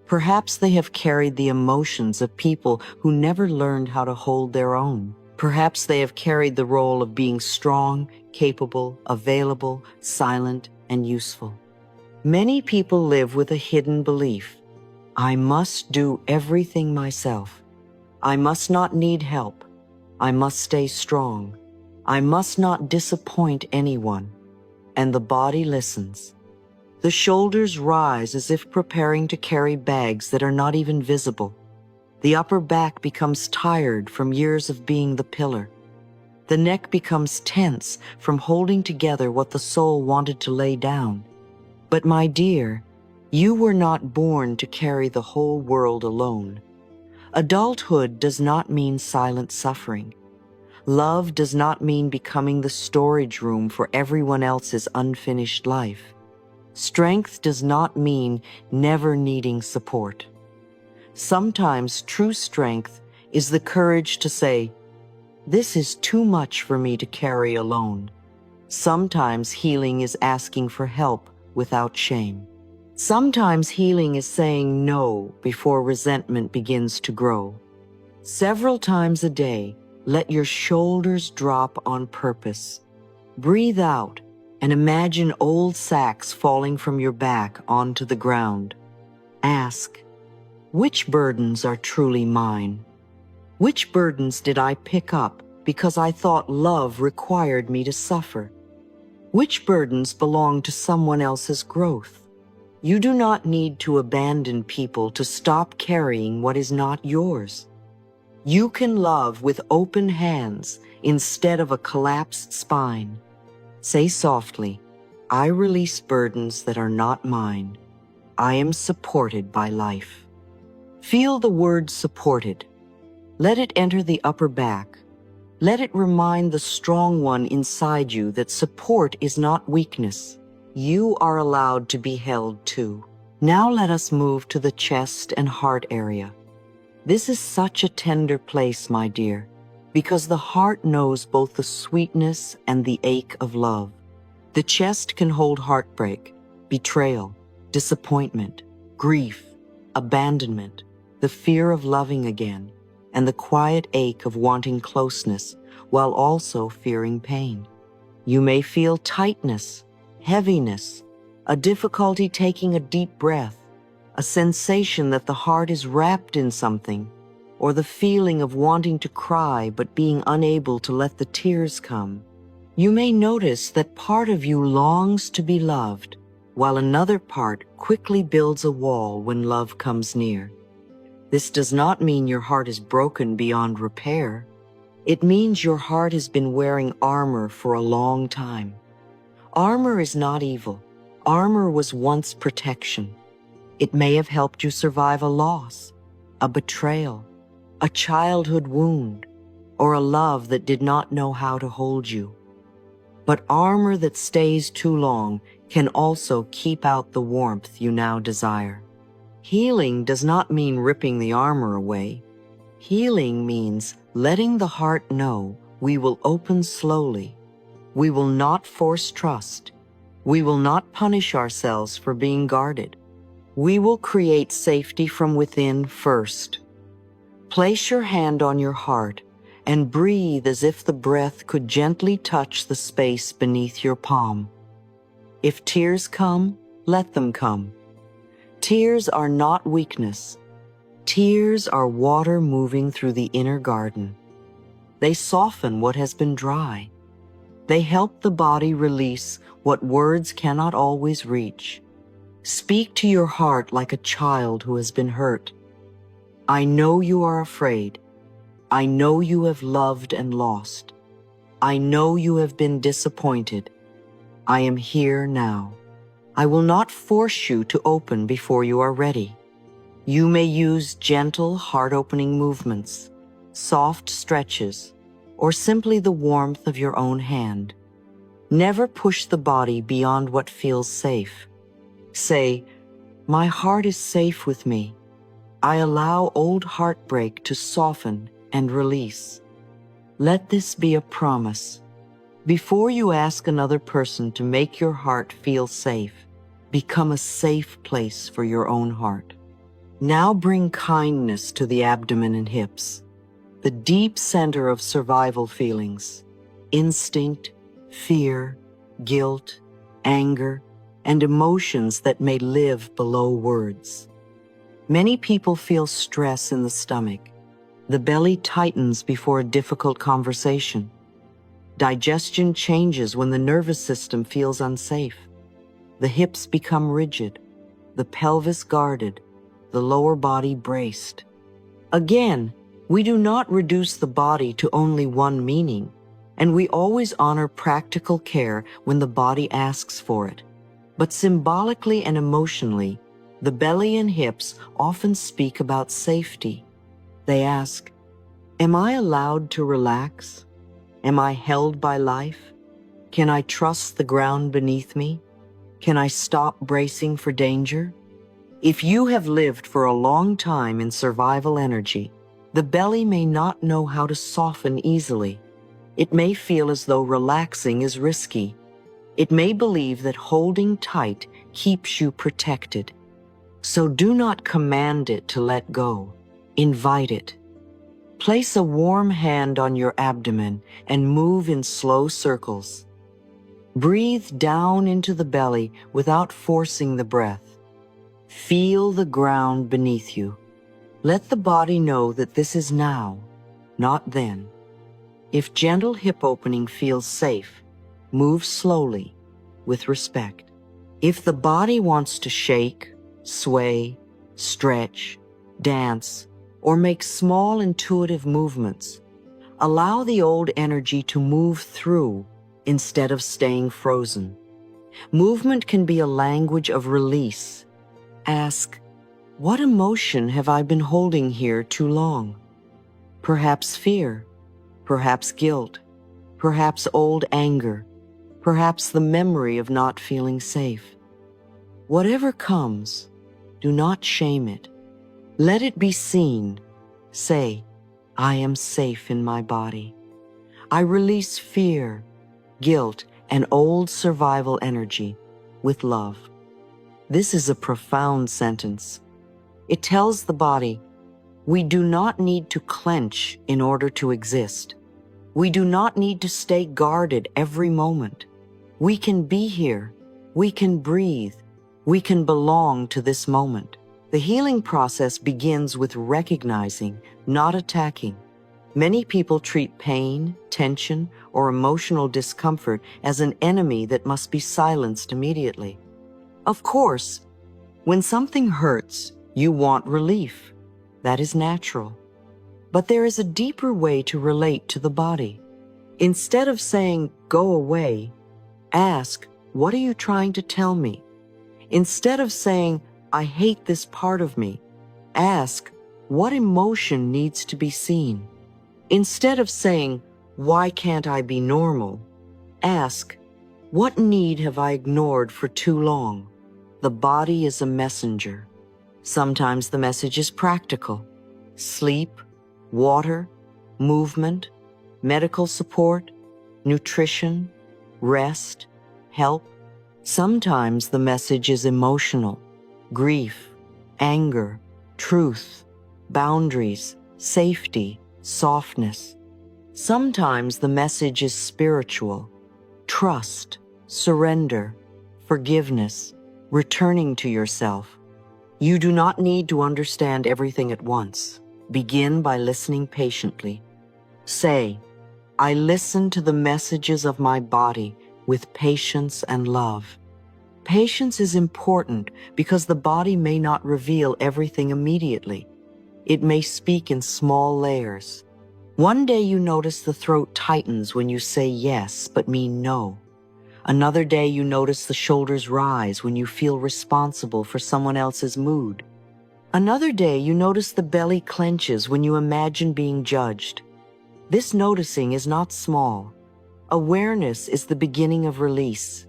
Perhaps they have carried the emotions of people who never learned how to hold their own. Perhaps they have carried the role of being strong, capable, available, silent, and useful. Many people live with a hidden belief. I must do everything myself. I must not need help. I must stay strong. I must not disappoint anyone. And the body listens. The shoulders rise as if preparing to carry bags that are not even visible. The upper back becomes tired from years of being the pillar. The neck becomes tense from holding together what the soul wanted to lay down. But my dear, you were not born to carry the whole world alone. Adulthood does not mean silent suffering. Love does not mean becoming the storage room for everyone else's unfinished life. Strength does not mean never needing support. Sometimes true strength is the courage to say, This is too much for me to carry alone. Sometimes healing is asking for help without shame. Sometimes healing is saying no before resentment begins to grow. Several times a day, let your shoulders drop on purpose. Breathe out and imagine old sacks falling from your back onto the ground. Ask, which burdens are truly mine? Which burdens did I pick up because I thought love required me to suffer? Which burdens belong to someone else's growth? You do not need to abandon people to stop carrying what is not yours. You can love with open hands instead of a collapsed spine. Say softly, I release burdens that are not mine. I am supported by life. Feel the word supported. Let it enter the upper back. Let it remind the strong one inside you that support is not weakness. You are allowed to be held too. Now let us move to the chest and heart area. This is such a tender place, my dear, because the heart knows both the sweetness and the ache of love. The chest can hold heartbreak, betrayal, disappointment, grief, abandonment, the fear of loving again, and the quiet ache of wanting closeness while also fearing pain. You may feel tightness, heaviness, a difficulty taking a deep breath, a sensation that the heart is wrapped in something, or the feeling of wanting to cry but being unable to let the tears come. You may notice that part of you longs to be loved, while another part quickly builds a wall when love comes near. This does not mean your heart is broken beyond repair. It means your heart has been wearing armor for a long time. Armor is not evil. Armor was once protection. It may have helped you survive a loss, a betrayal, a childhood wound, or a love that did not know how to hold you. But armor that stays too long can also keep out the warmth you now desire. Healing does not mean ripping the armor away. Healing means letting the heart know we will open slowly. We will not force trust. We will not punish ourselves for being guarded. We will create safety from within first. Place your hand on your heart and breathe as if the breath could gently touch the space beneath your palm. If tears come, let them come. Tears are not weakness. Tears are water moving through the inner garden. They soften what has been dry. They help the body release what words cannot always reach. Speak to your heart like a child who has been hurt. I know you are afraid. I know you have loved and lost. I know you have been disappointed. I am here now. I will not force you to open before you are ready. You may use gentle, heart-opening movements, soft stretches, or simply the warmth of your own hand. Never push the body beyond what feels safe. Say, my heart is safe with me. I allow old heartbreak to soften and release. Let this be a promise. Before you ask another person to make your heart feel safe, become a safe place for your own heart. Now bring kindness to the abdomen and hips, the deep center of survival feelings, instinct, fear, guilt, anger, and emotions that may live below words. Many people feel stress in the stomach. The belly tightens before a difficult conversation. Digestion changes when the nervous system feels unsafe. The hips become rigid, the pelvis guarded, the lower body braced. Again, we do not reduce the body to only one meaning, and we always honor practical care when the body asks for it. But symbolically and emotionally, the belly and hips often speak about safety. They ask, am I allowed to relax? Am I held by life? Can I trust the ground beneath me? Can I stop bracing for danger? If you have lived for a long time in survival energy, The belly may not know how to soften easily. It may feel as though relaxing is risky. It may believe that holding tight keeps you protected. So do not command it to let go. Invite it. Place a warm hand on your abdomen and move in slow circles. Breathe down into the belly without forcing the breath. Feel the ground beneath you. Let the body know that this is now, not then. If gentle hip opening feels safe, move slowly, with respect. If the body wants to shake, sway, stretch, dance, or make small intuitive movements, allow the old energy to move through instead of staying frozen. Movement can be a language of release. Ask, what emotion have I been holding here too long? Perhaps fear, perhaps guilt, perhaps old anger, perhaps the memory of not feeling safe. Whatever comes, do not shame it. Let it be seen. Say, I am safe in my body. I release fear, guilt, and old survival energy with love. This is a profound sentence. It tells the body, we do not need to clench in order to exist. We do not need to stay guarded every moment. We can be here. We can breathe. We can belong to this moment. The healing process begins with recognizing, not attacking. Many people treat pain, tension, or emotional discomfort as an enemy that must be silenced immediately. Of course, when something hurts, you want relief. That is natural. But there is a deeper way to relate to the body. Instead of saying, go away, ask, what are you trying to tell me? Instead of saying, I hate this part of me, ask, what emotion needs to be seen? Instead of saying, why can't I be normal? Ask, what need have I ignored for too long? The body is a messenger. Sometimes the message is practical. Sleep, water, movement, medical support, nutrition, rest, help. Sometimes the message is emotional. Grief, anger, truth, boundaries, safety, softness. Sometimes the message is spiritual. Trust, surrender, forgiveness, returning to yourself. You do not need to understand everything at once. Begin by listening patiently. Say, I listen to the messages of my body with patience and love. Patience is important because the body may not reveal everything immediately. It may speak in small layers. One day you notice the throat tightens when you say yes but mean no. Another day you notice the shoulders rise when you feel responsible for someone else's mood. Another day you notice the belly clenches when you imagine being judged. This noticing is not small. Awareness is the beginning of release.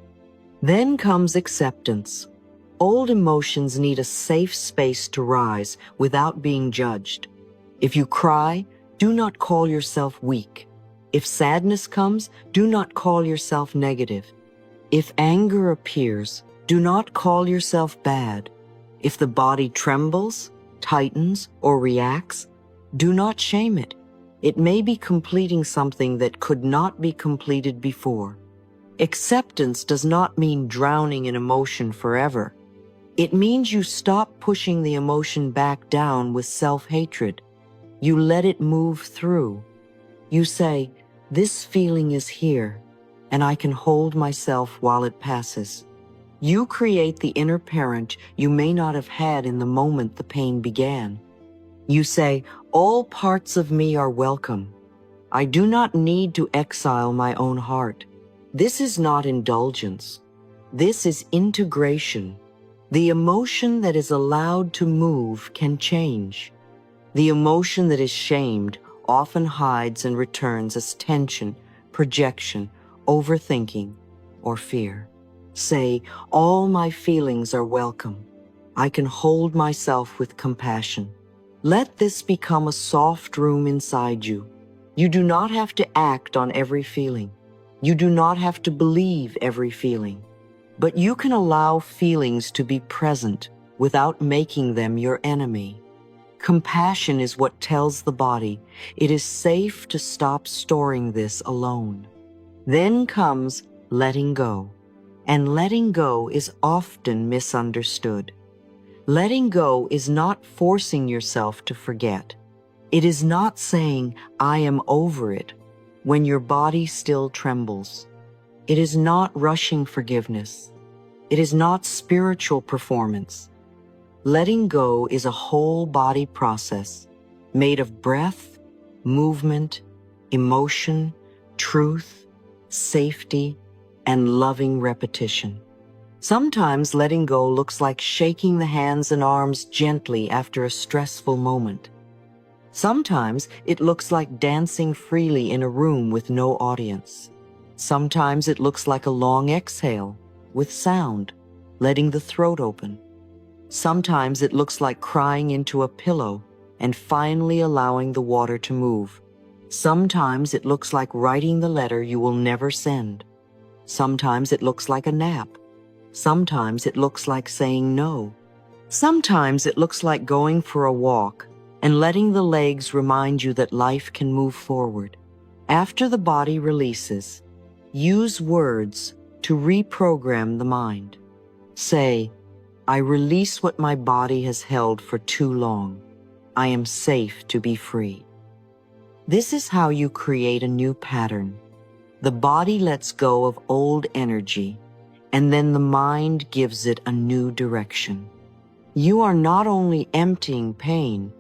Then comes acceptance. Old emotions need a safe space to rise without being judged. If you cry, do not call yourself weak. If sadness comes, do not call yourself negative. If anger appears, do not call yourself bad. If the body trembles, tightens, or reacts, do not shame it. It may be completing something that could not be completed before. Acceptance does not mean drowning in emotion forever. It means you stop pushing the emotion back down with self-hatred. You let it move through. You say, this feeling is here, and I can hold myself while it passes. You create the inner parent you may not have had in the moment the pain began. You say, all parts of me are welcome. I do not need to exile my own heart. This is not indulgence. This is integration. The emotion that is allowed to move can change. The emotion that is shamed often hides and returns as tension, projection, overthinking, or fear. Say, all my feelings are welcome. I can hold myself with compassion. Let this become a soft room inside you. You do not have to act on every feeling. You do not have to believe every feeling. But you can allow feelings to be present without making them your enemy. Compassion is what tells the body it is safe to stop storing this alone. Then comes letting go. And letting go is often misunderstood. Letting go is not forcing yourself to forget. It is not saying, I am over it, when your body still trembles. It is not rushing forgiveness. It is not spiritual performance. Letting go is a whole body process made of breath, movement, emotion, truth, safety, and loving repetition. Sometimes letting go looks like shaking the hands and arms gently after a stressful moment. Sometimes it looks like dancing freely in a room with no audience. Sometimes it looks like a long exhale with sound, letting the throat open. Sometimes it looks like crying into a pillow and finally allowing the water to move. Sometimes it looks like writing the letter you will never send. Sometimes it looks like a nap. Sometimes it looks like saying no. Sometimes it looks like going for a walk and letting the legs remind you that life can move forward. After the body releases, use words to reprogram the mind. Say, I release what my body has held for too long. I am safe to be free. This is how you create a new pattern. The body lets go of old energy, and then the mind gives it a new direction. You are not only emptying pain,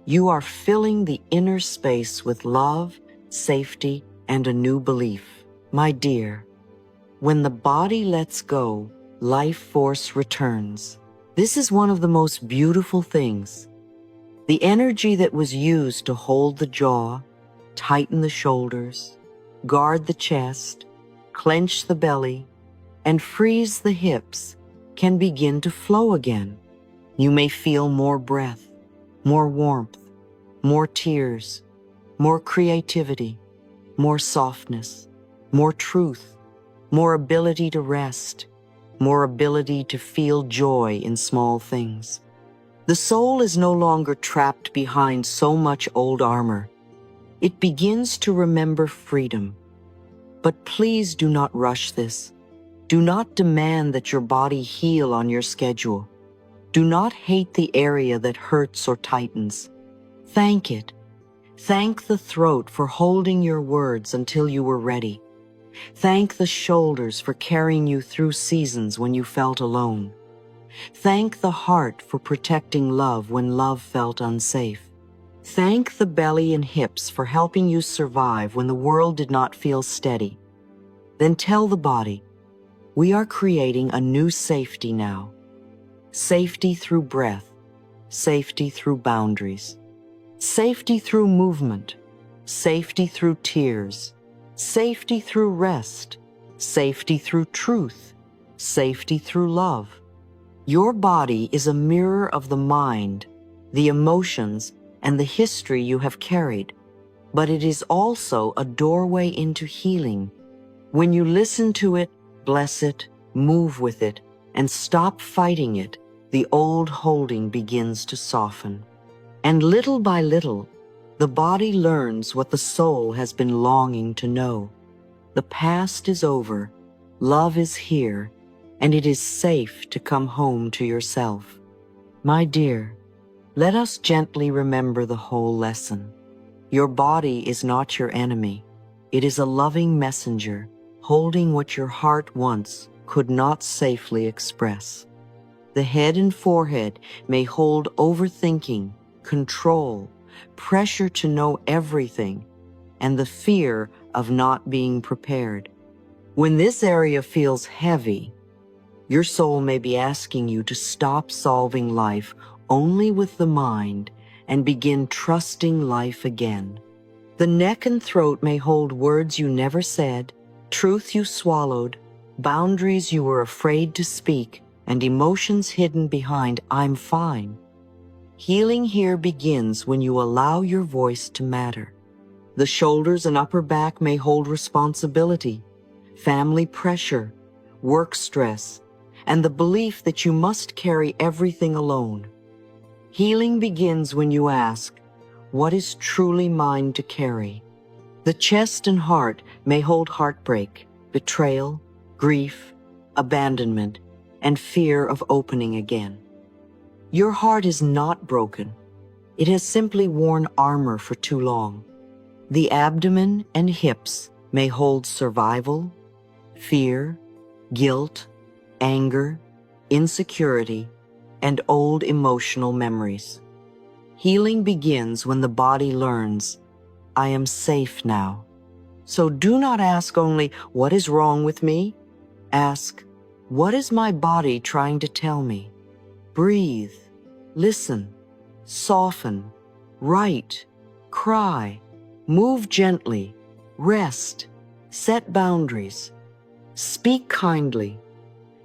you are filling the inner space with love, safety, and a new belief. My dear, when the body lets go, life force returns. This is one of the most beautiful things. The energy that was used to hold the jaw, tighten the shoulders, guard the chest, clench the belly, and freeze the hips can begin to flow again. You may feel more breath, more warmth, more tears, more creativity, more softness, more truth, more ability to rest, more ability to feel joy in small things. The soul is no longer trapped behind so much old armor. It begins to remember freedom. But please do not rush this. Do not demand that your body heal on your schedule. Do not hate the area that hurts or tightens. Thank it. Thank the throat for holding your words until you were ready. Thank the shoulders for carrying you through seasons when you felt alone. Thank the heart for protecting love when love felt unsafe. Thank the belly and hips for helping you survive when the world did not feel steady. Then tell the body, we are creating a new safety now. Safety through breath, safety through boundaries, safety through movement, safety through tears, safety through rest, safety through truth, safety through love. Your body is a mirror of the mind, the emotions, and the history you have carried, but it is also a doorway into healing. When you listen to it, bless it, move with it, and stop fighting it, the old holding begins to soften. And little by little, the body learns what the soul has been longing to know. The past is over, love is here, and it is safe to come home to yourself. My dear, let us gently remember the whole lesson. Your body is not your enemy. It is a loving messenger, holding what your heart once could not safely express. The head and forehead may hold overthinking, control, pressure to know everything, and the fear of not being prepared. When this area feels heavy, your soul may be asking you to stop solving life only with the mind and begin trusting life again. The neck and throat may hold words you never said, truth you swallowed, boundaries you were afraid to speak, and emotions hidden behind "I'm fine." Healing here begins when you allow your voice to matter. The shoulders and upper back may hold responsibility, family pressure, work stress, and the belief that you must carry everything alone. Healing begins when you ask, what is truly mine to carry? The chest and heart may hold heartbreak, betrayal, grief, abandonment, and fear of opening again. Your heart is not broken. It has simply worn armor for too long. The abdomen and hips may hold survival, fear, guilt, anger, insecurity, and old emotional memories. Healing begins when the body learns, I am safe now. So do not ask only, what is wrong with me? Ask, what is my body trying to tell me? Breathe, listen, soften, write, cry, move gently, rest, set boundaries, speak kindly.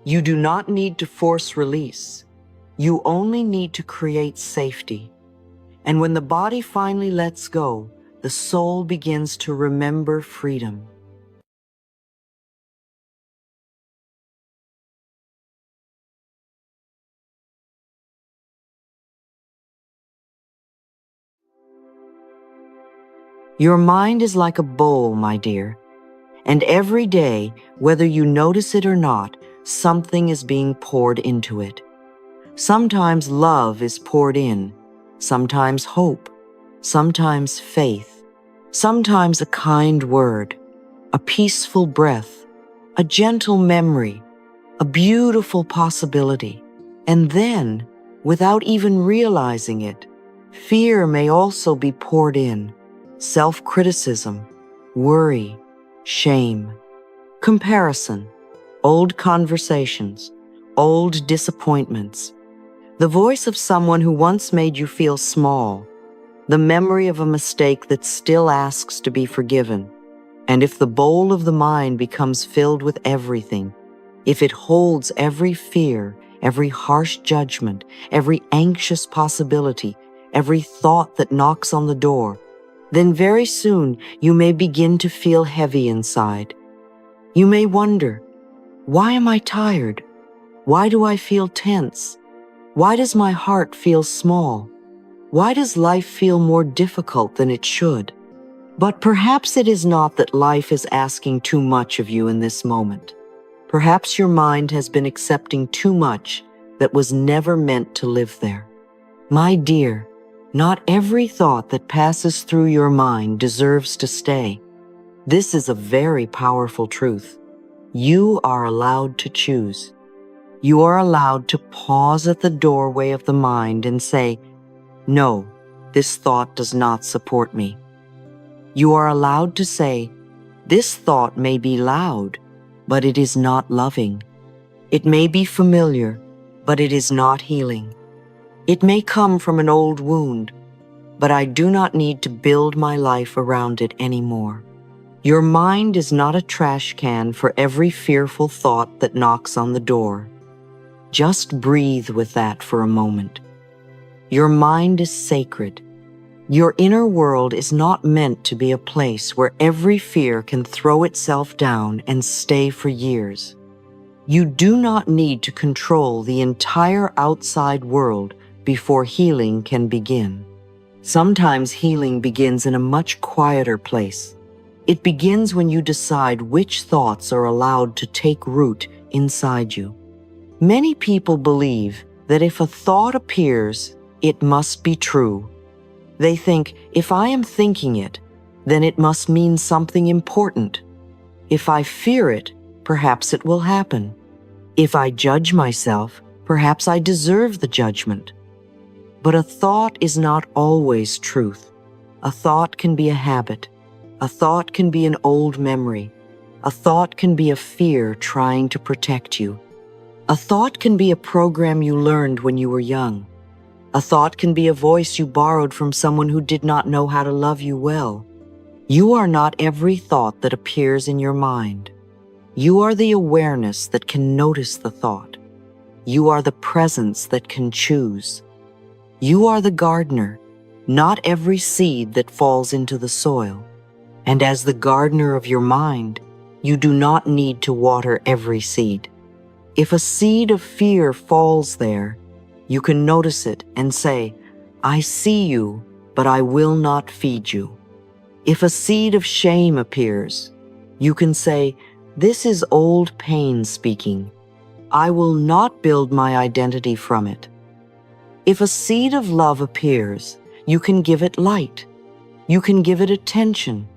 You do not need to force release. You only need to create safety. And when the body finally lets go, the soul begins to remember freedom. Your mind is like a bowl, my dear, and every day, whether you notice it or not, something is being poured into it. Sometimes love is poured in, sometimes hope, sometimes faith, sometimes a kind word, a peaceful breath, a gentle memory, a beautiful possibility. And then, without even realizing it, fear may also be poured in, self-criticism, worry, shame, comparison, old conversations, old disappointments, the voice of someone who once made you feel small, the memory of a mistake that still asks to be forgiven. And if the bowl of the mind becomes filled with everything, if it holds every fear, every harsh judgment, every anxious possibility, every thought that knocks on the door, then very soon you may begin to feel heavy inside. You may wonder, why am I tired? Why do I feel tense? Why does my heart feel small? Why does life feel more difficult than it should? But perhaps it is not that life is asking too much of you in this moment. Perhaps your mind has been accepting too much that was never meant to live there. My dear, not every thought that passes through your mind deserves to stay. This is a very powerful truth. You are allowed to choose. You are allowed to pause at the doorway of the mind and say, no, this thought does not support me. You are allowed to say, this thought may be loud, but it is not loving. It may be familiar, but it is not healing. It may come from an old wound, but I do not need to build my life around it anymore. Your mind is not a trash can for every fearful thought that knocks on the door. Just breathe with that for a moment. Your mind is sacred. Your inner world is not meant to be a place where every fear can throw itself down and stay for years. You do not need to control the entire outside world before healing can begin. Sometimes healing begins in a much quieter place. It begins when you decide which thoughts are allowed to take root inside you. Many people believe that if a thought appears, it must be true. They think, if I am thinking it, then it must mean something important. If I fear it, perhaps it will happen. If I judge myself, perhaps I deserve the judgment. But a thought is not always truth. A thought can be a habit. A thought can be an old memory. A thought can be a fear trying to protect you. A thought can be a program you learned when you were young. A thought can be a voice you borrowed from someone who did not know how to love you well. You are not every thought that appears in your mind. You are the awareness that can notice the thought. You are the presence that can choose. You are the gardener, not every seed that falls into the soil. And as the gardener of your mind, you do not need to water every seed. If a seed of fear falls there, you can notice it and say, I see you, but I will not feed you. If a seed of shame appears, you can say, this is old pain speaking. I will not build my identity from it. If a seed of love appears, you can give it light. You can give it attention.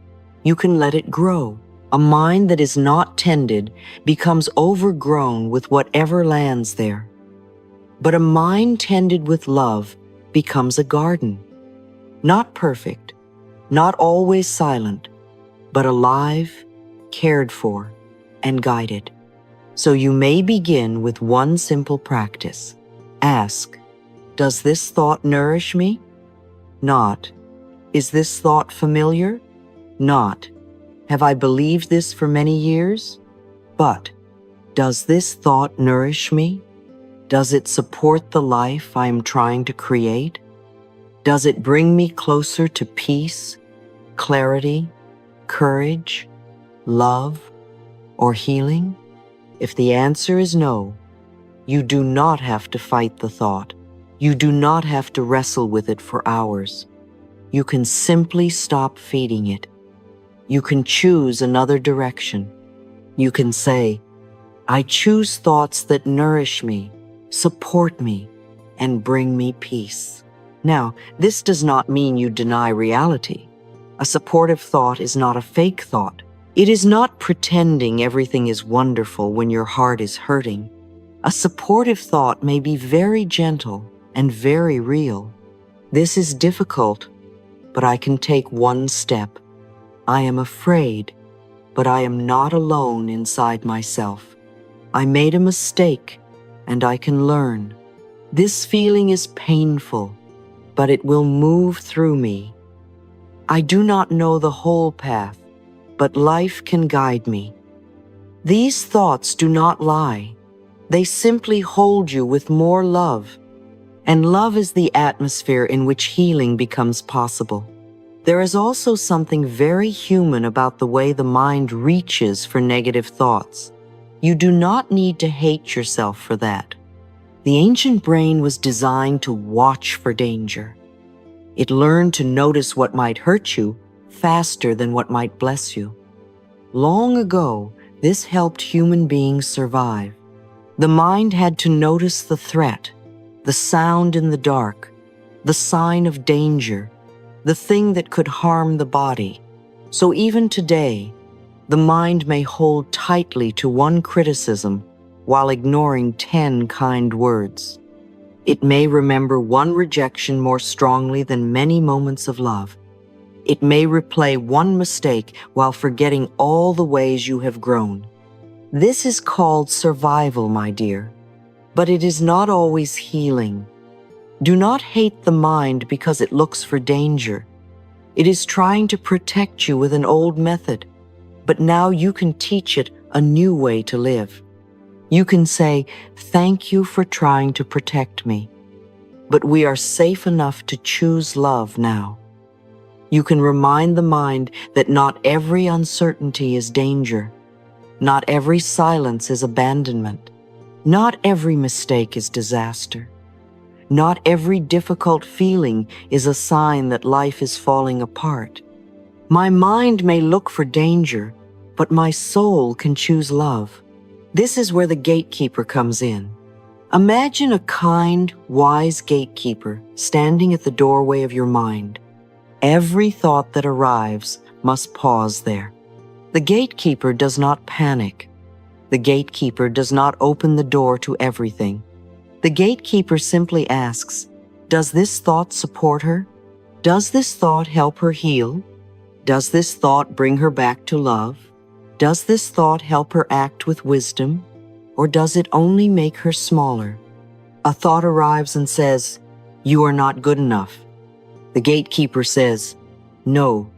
You can let it grow. A mind that is not tended becomes overgrown with whatever lands there. But a mind tended with love becomes a garden. Not perfect, not always silent, but alive, cared for, and guided. So you may begin with one simple practice. Ask, does this thought nourish me? Not. Is this thought familiar? Not. Have I believed this for many years? But, does this thought nourish me? Does it support the life I am trying to create? Does it bring me closer to peace, clarity, courage, love, or healing? If the answer is no, you do not have to fight the thought. You do not have to wrestle with it for hours. You can simply stop feeding it. You can choose another direction. You can say, I choose thoughts that nourish me, support me, and bring me peace. Now, this does not mean you deny reality. A supportive thought is not a fake thought. It is not pretending everything is wonderful when your heart is hurting. A supportive thought may be very gentle and very real. This is difficult, but I can take one step. I am afraid, but I am not alone inside myself. I made a mistake, and I can learn. This feeling is painful, but it will move through me. I do not know the whole path, but life can guide me. These thoughts do not lie. They simply hold you with more love. And love is the atmosphere in which healing becomes possible. There is also something very human about the way the mind reaches for negative thoughts. You do not need to hate yourself for that. The ancient brain was designed to watch for danger. It learned to notice what might hurt you faster than what might bless you. Long ago, this helped human beings survive. The mind had to notice the threat, the sound in the dark, the sign of danger, the thing that could harm the body. So even today, the mind may hold tightly to one criticism while ignoring 10 kind words. It may remember one rejection more strongly than many moments of love. It may replay one mistake while forgetting all the ways you have grown. This is called survival, my dear, but it is not always healing. Do not hate the mind because it looks for danger. It is trying to protect you with an old method, but now you can teach it a new way to live. You can say, thank you for trying to protect me, but we are safe enough to choose love now. You can remind the mind that not every uncertainty is danger. Not every silence is abandonment. Not every mistake is disaster. Not every difficult feeling is a sign that life is falling apart. My mind may look for danger, but my soul can choose love. This is where the gatekeeper comes in. Imagine a kind, wise gatekeeper standing at the doorway of your mind. Every thought that arrives must pause there. The gatekeeper does not panic. The gatekeeper does not open the door to everything. The gatekeeper simply asks, does this thought support her? Does this thought help her heal? Does this thought bring her back to love? Does this thought help her act with wisdom? Or does it only make her smaller? A thought arrives and says, you are not good enough. The gatekeeper says, no,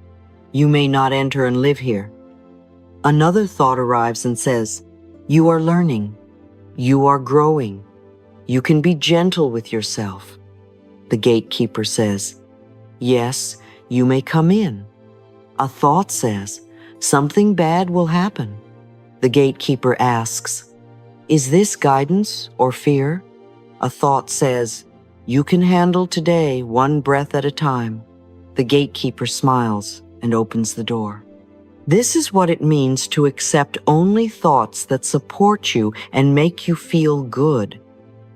you may not enter and live here. Another thought arrives and says, you are learning. You are growing. You can be gentle with yourself. The gatekeeper says, "Yes, you may come in." A thought says, "Something bad will happen." The gatekeeper asks, "Is this guidance or fear?" A thought says, "You can handle today one breath at a time." The gatekeeper smiles and opens the door. This is what it means to accept only thoughts that support you and make you feel good.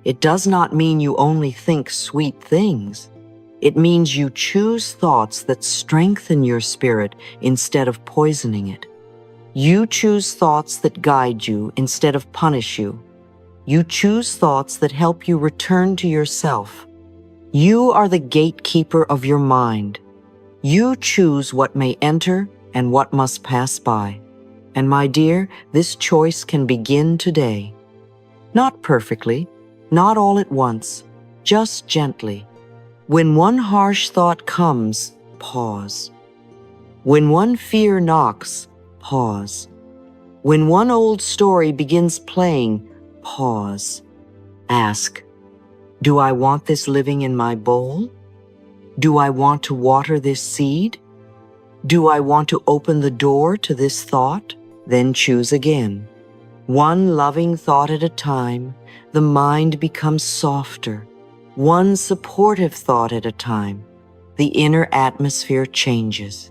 It does not mean you only think sweet things. It means you choose thoughts that strengthen your spirit instead of poisoning it. You choose thoughts that guide you instead of punish you. You choose thoughts that help you return to yourself. You are the gatekeeper of your mind. You choose what may enter and what must pass by. And my dear, this choice can begin today. Not perfectly, not all at once, just gently. When one harsh thought comes, pause. When one fear knocks, pause. When one old story begins playing, pause. Ask, do I want this living in my bowl? Do I want to water this seed? Do I want to open the door to this thought? Then choose again. One loving thought at a time, the mind becomes softer. One supportive thought at a time, the inner atmosphere changes.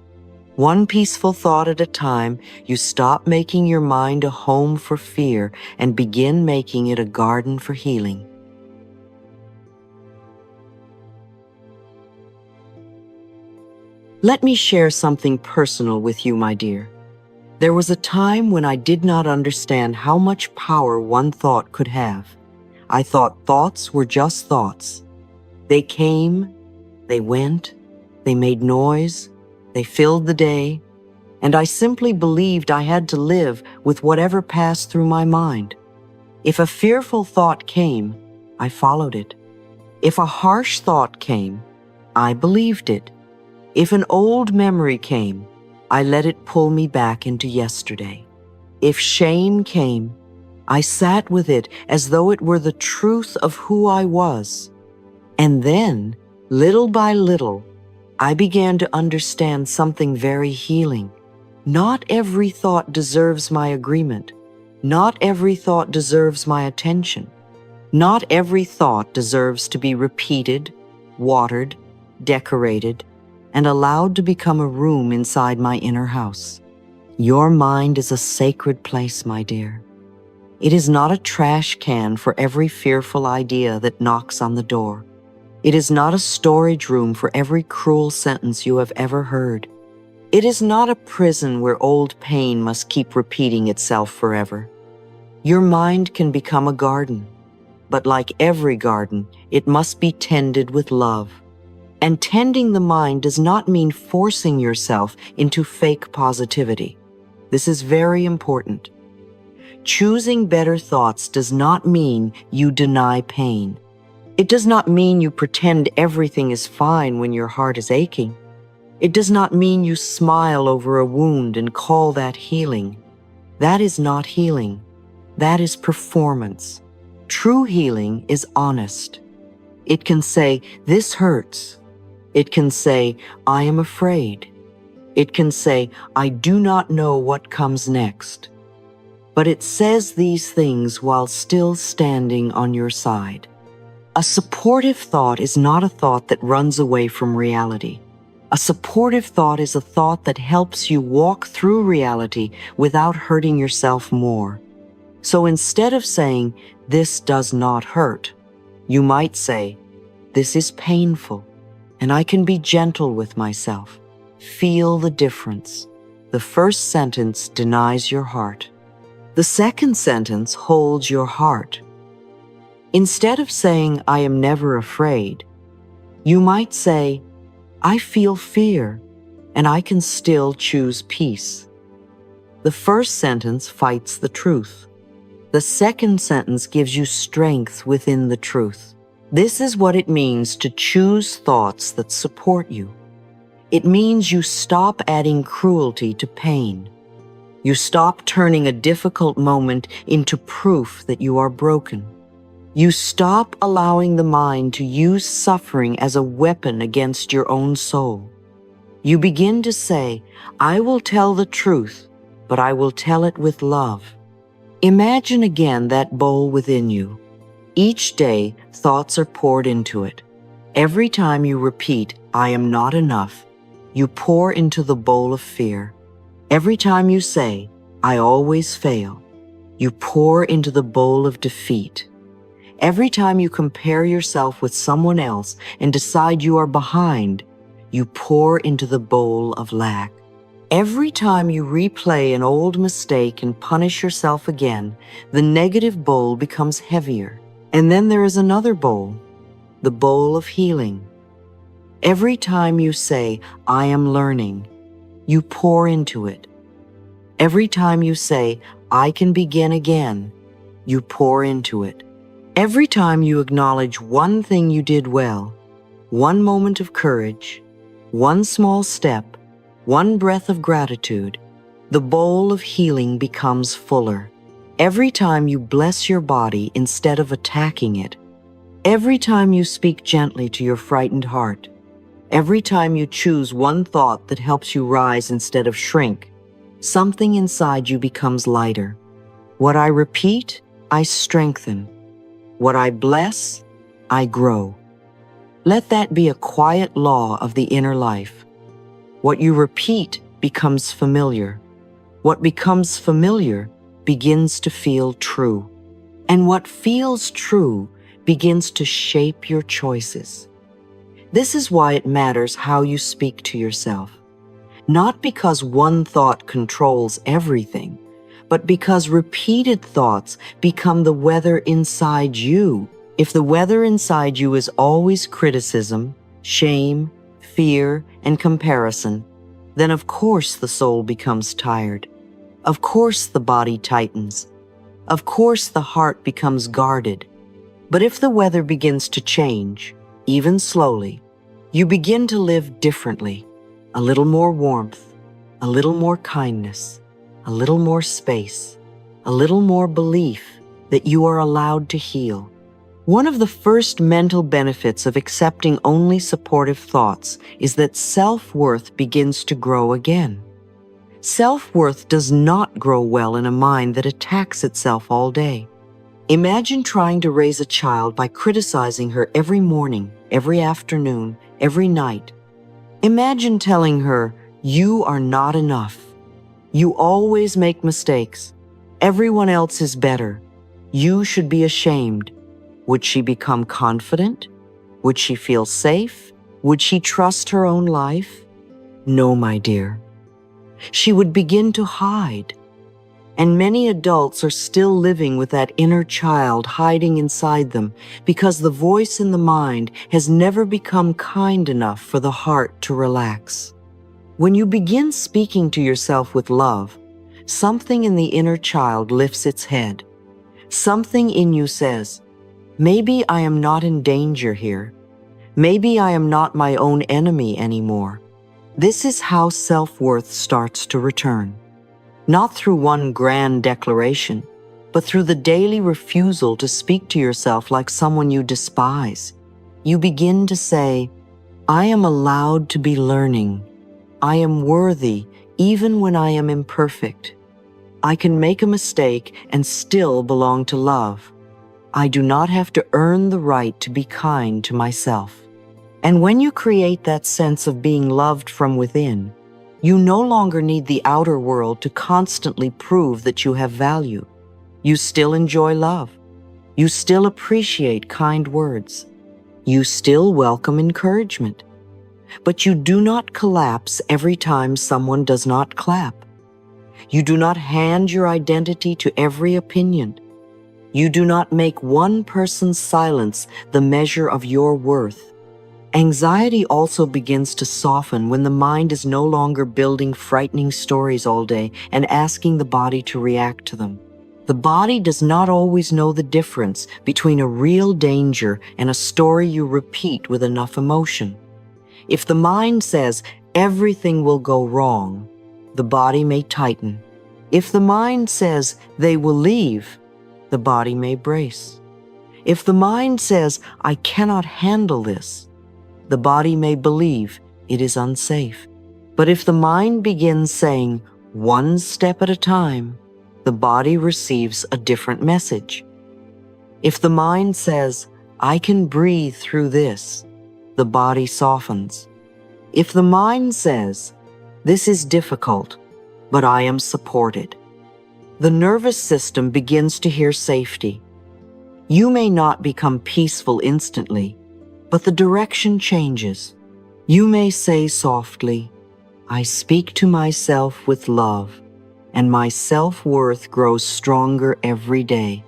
One peaceful thought at a time, you stop making your mind a home for fear and begin making it a garden for healing. Let me share something personal with you, my dear. There was a time when I did not understand how much power one thought could have. I thought thoughts were just thoughts. They came, they went, they made noise, they filled the day, and I simply believed I had to live with whatever passed through my mind. If a fearful thought came, I followed it. If a harsh thought came, I believed it. If an old memory came, I let it pull me back into yesterday. If shame came, I sat with it as though it were the truth of who I was. And then, little by little, I began to understand something very healing. Not every thought deserves my agreement. Not every thought deserves my attention. Not every thought deserves to be repeated, watered, decorated, and allowed to become a room inside my inner house. Your mind is a sacred place, my dear. It is not a trash can for every fearful idea that knocks on the door. It is not a storage room for every cruel sentence you have ever heard. It is not a prison where old pain must keep repeating itself forever. Your mind can become a garden, but like every garden, it must be tended with love. And tending the mind does not mean forcing yourself into fake positivity. This is very important. Choosing better thoughts does not mean you deny pain. It does not mean you pretend everything is fine when your heart is aching. It does not mean you smile over a wound and call that healing. That is not healing. That is performance. True healing is honest. It can say, "This hurts." It can say, "I am afraid." It can say, "I do not know what comes next." But it says these things while still standing on your side. A supportive thought is not a thought that runs away from reality. A supportive thought is a thought that helps you walk through reality without hurting yourself more. So instead of saying, "This does not hurt," you might say, "This is painful, and I can be gentle with myself." Feel the difference. The first sentence denies your heart. The second sentence holds your heart. Instead of saying, "I am never afraid," you might say, "I feel fear, and I can still choose peace." The first sentence fights the truth. The second sentence gives you strength within the truth. This is what it means to choose thoughts that support you. It means you stop adding cruelty to pain. You stop turning a difficult moment into proof that you are broken. You stop allowing the mind to use suffering as a weapon against your own soul. You begin to say, I will tell the truth, but I will tell it with love. Imagine again that bowl within you. Each day, thoughts are poured into it. Every time you repeat, I am not enough, you pour into the bowl of fear. Every time you say, I always fail, you pour into the bowl of defeat. Every time you compare yourself with someone else and decide you are behind, you pour into the bowl of lack. Every time you replay an old mistake and punish yourself again, the negative bowl becomes heavier. And then there is another bowl, the bowl of healing. Every time you say, I am learning, you pour into it. Every time you say, I can begin again, you pour into it. Every time you acknowledge one thing you did well, one moment of courage, one small step, one breath of gratitude, the bowl of healing becomes fuller. Every time you bless your body instead of attacking it, every time you speak gently to your frightened heart, every time you choose one thought that helps you rise instead of shrink, something inside you becomes lighter. What I repeat, I strengthen. What I bless, I grow. Let that be a quiet law of the inner life. What you repeat becomes familiar. What becomes familiar begins to feel true. And what feels true begins to shape your choices. This is why it matters how you speak to yourself. Not because one thought controls everything, but because repeated thoughts become the weather inside you. If the weather inside you is always criticism, shame, fear, and comparison, then of course the soul becomes tired. Of course the body tightens. Of course the heart becomes guarded. But if the weather begins to change, even slowly, you begin to live differently. A little more warmth, a little more kindness, a little more space, a little more belief that you are allowed to heal. One of the first mental benefits of accepting only supportive thoughts is that self-worth begins to grow again. Self-worth does not grow well in a mind that attacks itself all day. Imagine trying to raise a child by criticizing her every morning, every afternoon, every night. Imagine telling her, you are not enough. You always make mistakes. Everyone else is better. You should be ashamed. Would she become confident? Would she feel safe? Would she trust her own life? No, my dear. She would begin to hide. And many adults are still living with that inner child hiding inside them because the voice in the mind has never become kind enough for the heart to relax. When you begin speaking to yourself with love, something in the inner child lifts its head. Something in you says, maybe I am not in danger here. Maybe I am not my own enemy anymore. This is how self-worth starts to return. Not through one grand declaration, but through the daily refusal to speak to yourself like someone you despise. You begin to say, I am allowed to be learning. I am worthy even when I am imperfect. I can make a mistake and still belong to love. I do not have to earn the right to be kind to myself. And when you create that sense of being loved from within, you no longer need the outer world to constantly prove that you have value. You still enjoy love. You still appreciate kind words. You still welcome encouragement. But you do not collapse every time someone does not clap. You do not hand your identity to every opinion. You do not make one person's silence the measure of your worth. Anxiety also begins to soften when the mind is no longer building frightening stories all day and asking the body to react to them. The body does not always know the difference between a real danger and a story you repeat with enough emotion. If the mind says everything will go wrong, the body may tighten. If the mind says they will leave, the body may brace. If the mind says, "I cannot handle this," the body may believe it is unsafe. But if the mind begins saying, "one step at a time," the body receives a different message. If the mind says, "I can breathe through this," the body softens. If the mind says, "this is difficult, but I am supported," the nervous system begins to hear safety. You may not become peaceful instantly, but the direction changes. You may say softly, "I speak to myself with love, and my self-worth grows stronger every day."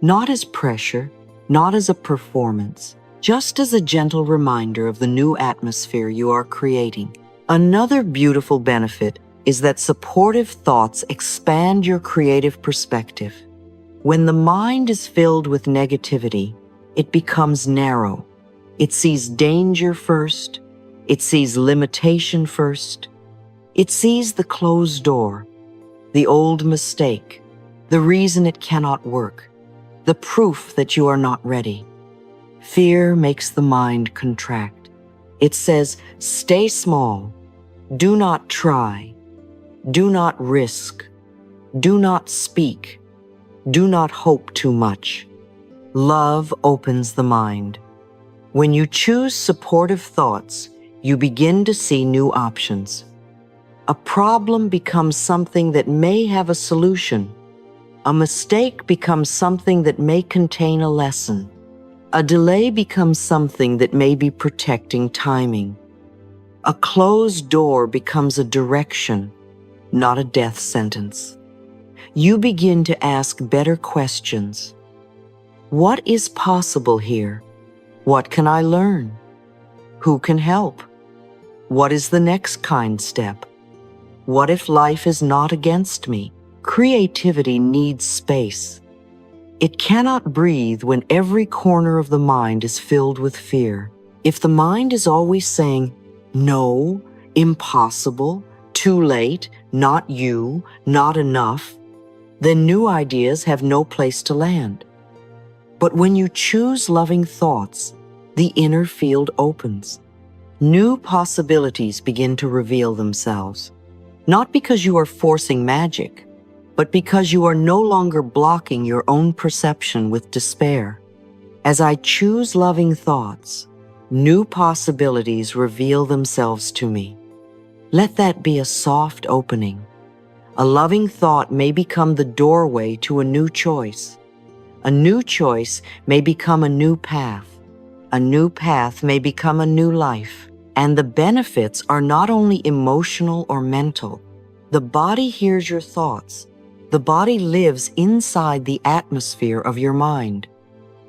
Not as pressure, not as a performance, just as a gentle reminder of the new atmosphere you are creating. Another beautiful benefit is that supportive thoughts expand your creative perspective. When the mind is filled with negativity, it becomes narrow. It sees danger first. It sees limitation first. It sees the closed door, the old mistake, the reason it cannot work, the proof that you are not ready. Fear makes the mind contract. It says, "Stay small. Do not try. Do not risk. Do not speak. Do not hope too much." Love opens the mind. When you choose supportive thoughts, you begin to see new options. A problem becomes something that may have a solution. A mistake becomes something that may contain a lesson. A delay becomes something that may be protecting timing. A closed door becomes a direction, not a death sentence. You begin to ask better questions. What is possible here? What can I learn? Who can help? What is the next kind step? What if life is not against me? Creativity needs space. It cannot breathe when every corner of the mind is filled with fear. If the mind is always saying, "No, impossible, too late, not you, not enough," then new ideas have no place to land. But when you choose loving thoughts, the inner field opens. New possibilities begin to reveal themselves. Not because you are forcing magic, but because you are no longer blocking your own perception with despair. As I choose loving thoughts, new possibilities reveal themselves to me. Let that be a soft opening. A loving thought may become the doorway to a new choice. A new choice may become a new path. A new path may become a new life. And the benefits are not only emotional or mental. The body hears your thoughts. The body lives inside the atmosphere of your mind.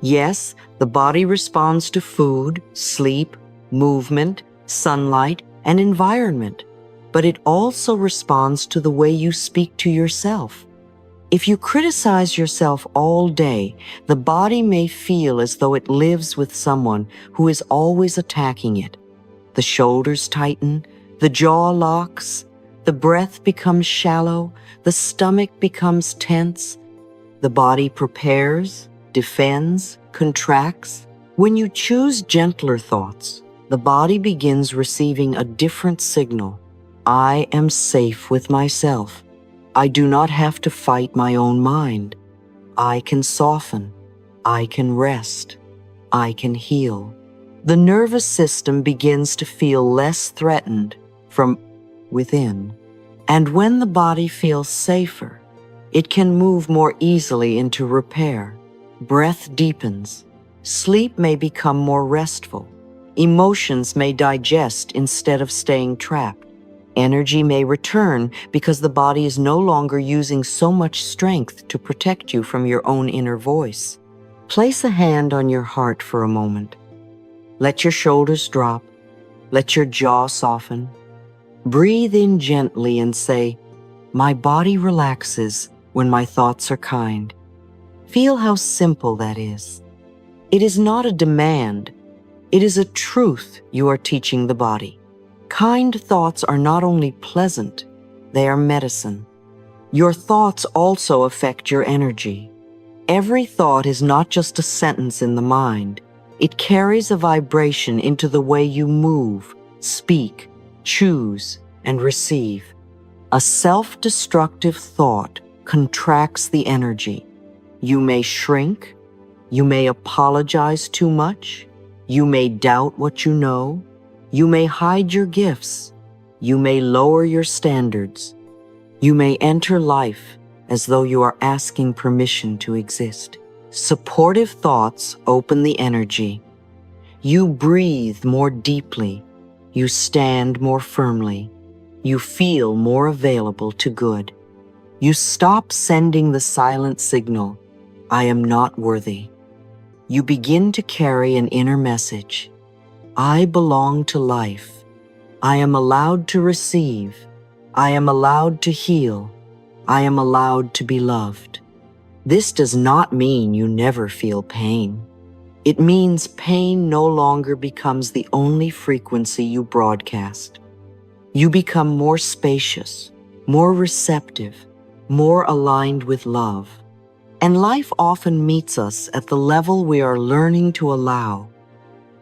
Yes, the body responds to food, sleep, movement, sunlight, and environment. But it also responds to the way you speak to yourself. If you criticize yourself all day, the body may feel as though it lives with someone who is always attacking it. The shoulders tighten, the jaw locks, the breath becomes shallow, the stomach becomes tense. The body prepares, defends, contracts. When you choose gentler thoughts, the body begins receiving a different signal. I am safe with myself. I do not have to fight my own mind. I can soften. I can rest. I can heal. The nervous system begins to feel less threatened from within. And when the body feels safer, it can move more easily into repair. Breath deepens. Sleep may become more restful. Emotions may digest instead of staying trapped. Energy may return because the body is no longer using so much strength to protect you from your own inner voice. Place a hand on your heart for a moment. Let your shoulders drop. Let your jaw soften. Breathe in gently and say, "My body relaxes when my thoughts are kind." Feel how simple that is. It is not a demand. It is a truth you are teaching the body. Kind thoughts are not only pleasant, they are medicine. Your thoughts also affect your energy. Every thought is not just a sentence in the mind. It carries a vibration into the way you move, speak, choose, and receive. A self-destructive thought contracts the energy. You may shrink. You may apologize too much. You may doubt what you know. You may hide your gifts. You may lower your standards. You may enter life as though you are asking permission to exist. Supportive thoughts open the energy. You breathe more deeply. You stand more firmly. You feel more available to good. You stop sending the silent signal, "I am not worthy." You begin to carry an inner message. I belong to life. I am allowed to receive. I am allowed to heal. I am allowed to be loved. This does not mean you never feel pain. It means pain no longer becomes the only frequency you broadcast. You become more spacious, more receptive, more aligned with love. And life often meets us at the level we are learning to allow.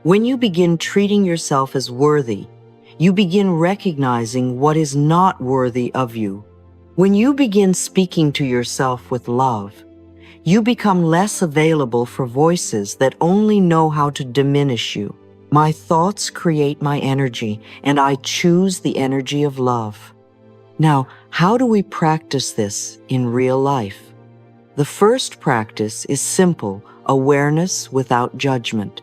When you begin treating yourself as worthy, you begin recognizing what is not worthy of you. When you begin speaking to yourself with love, you become less available for voices that only know how to diminish you. My thoughts create my energy, and I choose the energy of love. Now, how do we practice this in real life? The first practice is simple awareness without judgment.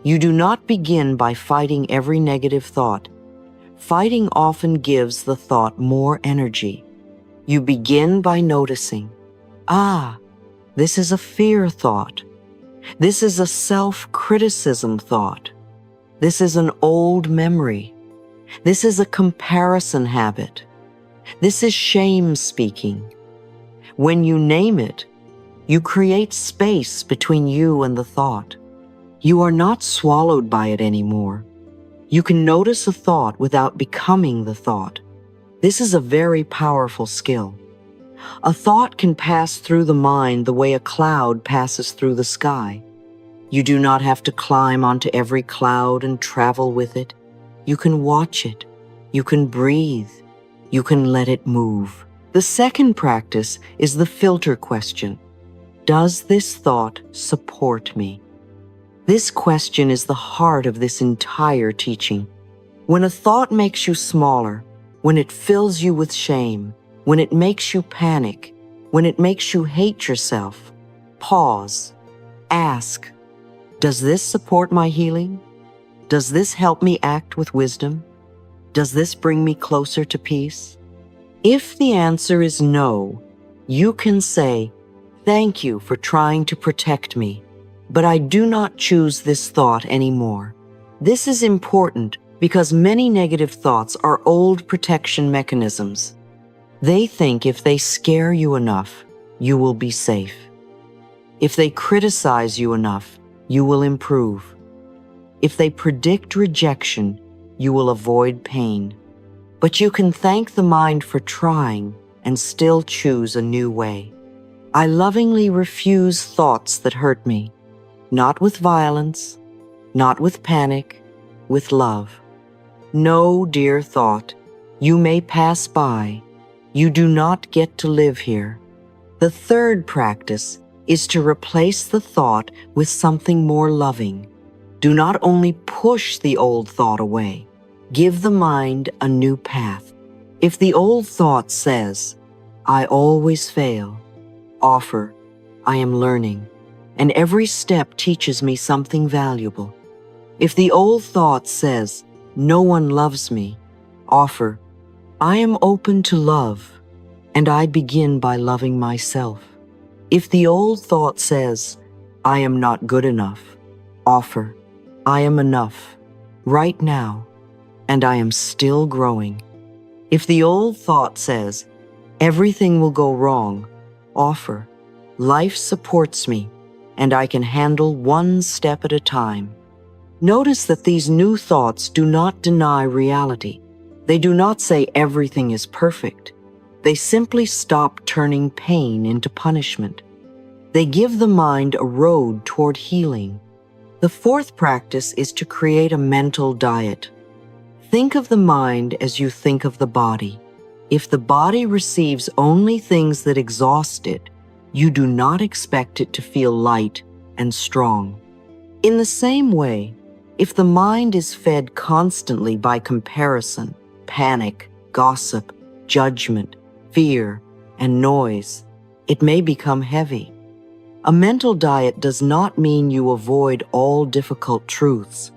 You do not begin by fighting every negative thought. Fighting often gives the thought more energy. You begin by noticing, this is a fear thought. This is a self-criticism thought. This is an old memory. This is a comparison habit. This is shame speaking. When you name it, you create space between you and the thought. You are not swallowed by it anymore. You can notice a thought without becoming the thought. This is a very powerful skill. A thought can pass through the mind the way a cloud passes through the sky. You do not have to climb onto every cloud and travel with it. You can watch it. You can breathe. You can let it move. The second practice is the filter question. Does this thought support me? This question is the heart of this entire teaching. When a thought makes you smaller, when it fills you with shame, when it makes you panic, when it makes you hate yourself, pause. Ask, does this support my healing? Does this help me act with wisdom? Does this bring me closer to peace? If the answer is no, you can say, thank you for trying to protect me, but I do not choose this thought anymore. This is important because many negative thoughts are old protection mechanisms. They think if they scare you enough, you will be safe. If they criticize you enough, you will improve. If they predict rejection, you will avoid pain. But you can thank the mind for trying and still choose a new way. I lovingly refuse thoughts that hurt me, not with violence, not with panic, with love. No, dear thought, you may pass by. You do not get to live here. The third practice is to replace the thought with something more loving. Do not only push the old thought away. Give the mind a new path. If the old thought says, I always fail, offer, I am learning, and every step teaches me something valuable. If the old thought says, no one loves me, offer, I am open to love, and I begin by loving myself. If the old thought says, I am not good enough, offer, I am enough, right now, and I am still growing. If the old thought says, everything will go wrong, offer, life supports me, and I can handle one step at a time. Notice that these new thoughts do not deny reality. They do not say everything is perfect. They simply stop turning pain into punishment. They give the mind a road toward healing. The fourth practice is to create a mental diet. Think of the mind as you think of the body. If the body receives only things that exhaust it, you do not expect it to feel light and strong. In the same way, if the mind is fed constantly by comparison, panic, gossip, judgment, fear, and noise, it may become heavy. A mental diet does not mean you avoid all difficult truths.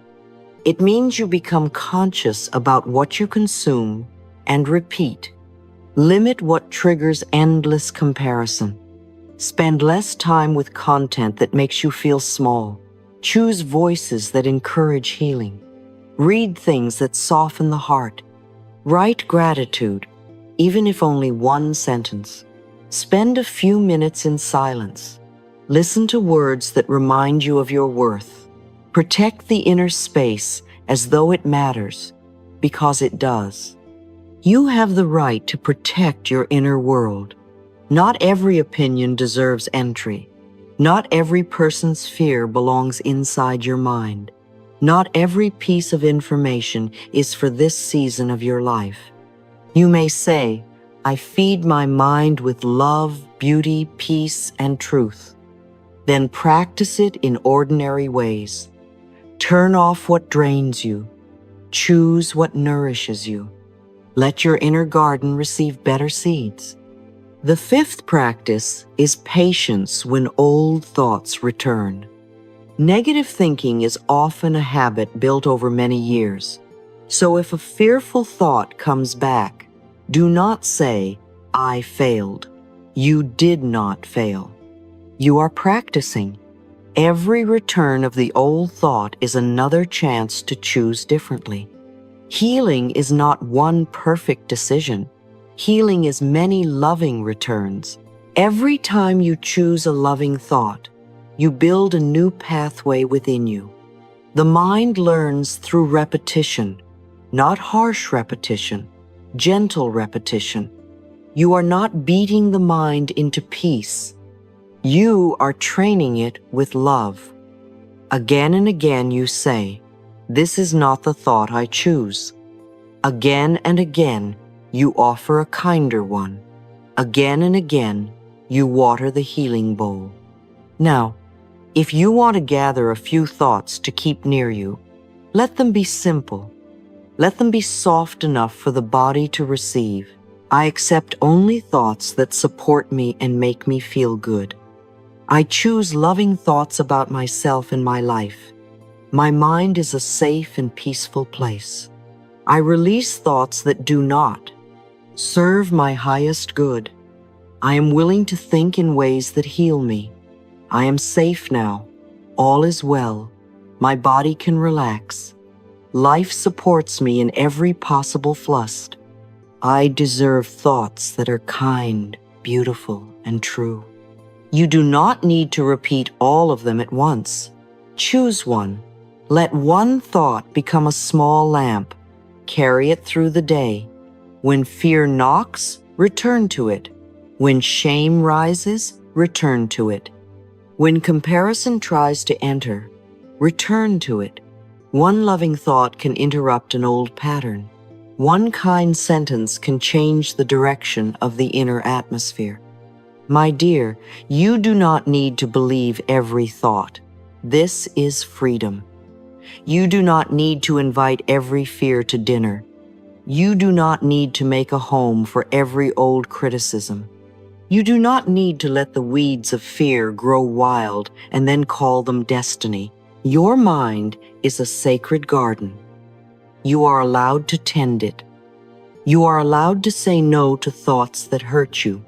It means you become conscious about what you consume and repeat. Limit what triggers endless comparison. Spend less time with content that makes you feel small. Choose voices that encourage healing. Read things that soften the heart. Write gratitude, even if only one sentence. Spend a few minutes in silence. Listen to words that remind you of your worth. Protect the inner space as though it matters, because it does. You have the right to protect your inner world. Not every opinion deserves entry. Not every person's fear belongs inside your mind. Not every piece of information is for this season of your life. You may say, I feed my mind with love, beauty, peace, and truth. Then practice it in ordinary ways. Turn off what drains you. Choose what nourishes you. Let your inner garden receive better seeds. The fifth practice is patience when old thoughts return. Negative thinking is often a habit built over many years. So if a fearful thought comes back, do not say, I failed. You did not fail. You are practicing. Every return of the old thought is another chance to choose differently. Healing is not one perfect decision. Healing is many loving returns. Every time you choose a loving thought, you build a new pathway within you. The mind learns through repetition, not harsh repetition, gentle repetition. You are not beating the mind into peace. You are training it with love. Again and again you say, this is not the thought I choose. Again and again you offer a kinder one. Again and again you water the healing bowl. Now, if you want to gather a few thoughts to keep near you, let them be simple. Let them be soft enough for the body to receive. I accept only thoughts that support me and make me feel good. I choose loving thoughts about myself and my life. My mind is a safe and peaceful place. I release thoughts that do not serve my highest good. I am willing to think in ways that heal me. I am safe now. All is well. My body can relax. Life supports me in every possible flust. I deserve thoughts that are kind, beautiful, and true. You do not need to repeat all of them at once. Choose one. Let one thought become a small lamp. Carry it through the day. When fear knocks, return to it. When shame rises, return to it. When comparison tries to enter, return to it. One loving thought can interrupt an old pattern. One kind sentence can change the direction of the inner atmosphere. My dear, you do not need to believe every thought. This is freedom. You do not need to invite every fear to dinner. You do not need to make a home for every old criticism. You do not need to let the weeds of fear grow wild and then call them destiny. Your mind is a sacred garden. You are allowed to tend it. You are allowed to say no to thoughts that hurt you.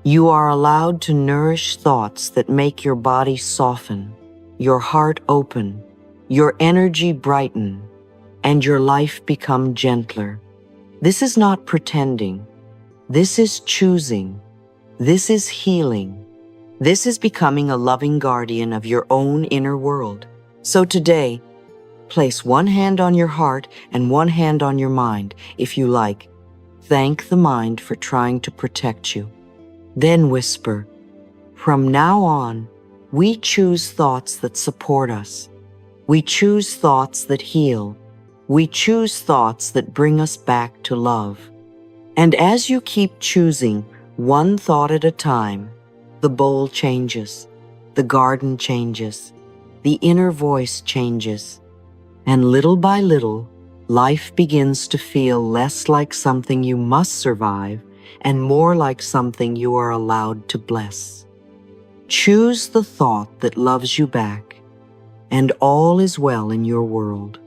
You are allowed to nourish thoughts that make your body soften, your heart open, your energy brighten, and your life become gentler. This is not pretending. This is choosing. This is healing. This is becoming a loving guardian of your own inner world. So today, place one hand on your heart and one hand on your mind, if you like. Thank the mind for trying to protect you. Then whisper, From now on, we choose thoughts that support us. We choose thoughts that heal. We choose thoughts that bring us back to love. And as you keep choosing one thought at a time, the bowl changes, the garden changes, the inner voice changes, and little by little, life begins to feel less like something you must survive and more like something you are allowed to bless. Choose the thought that loves you back, and all is well in your world.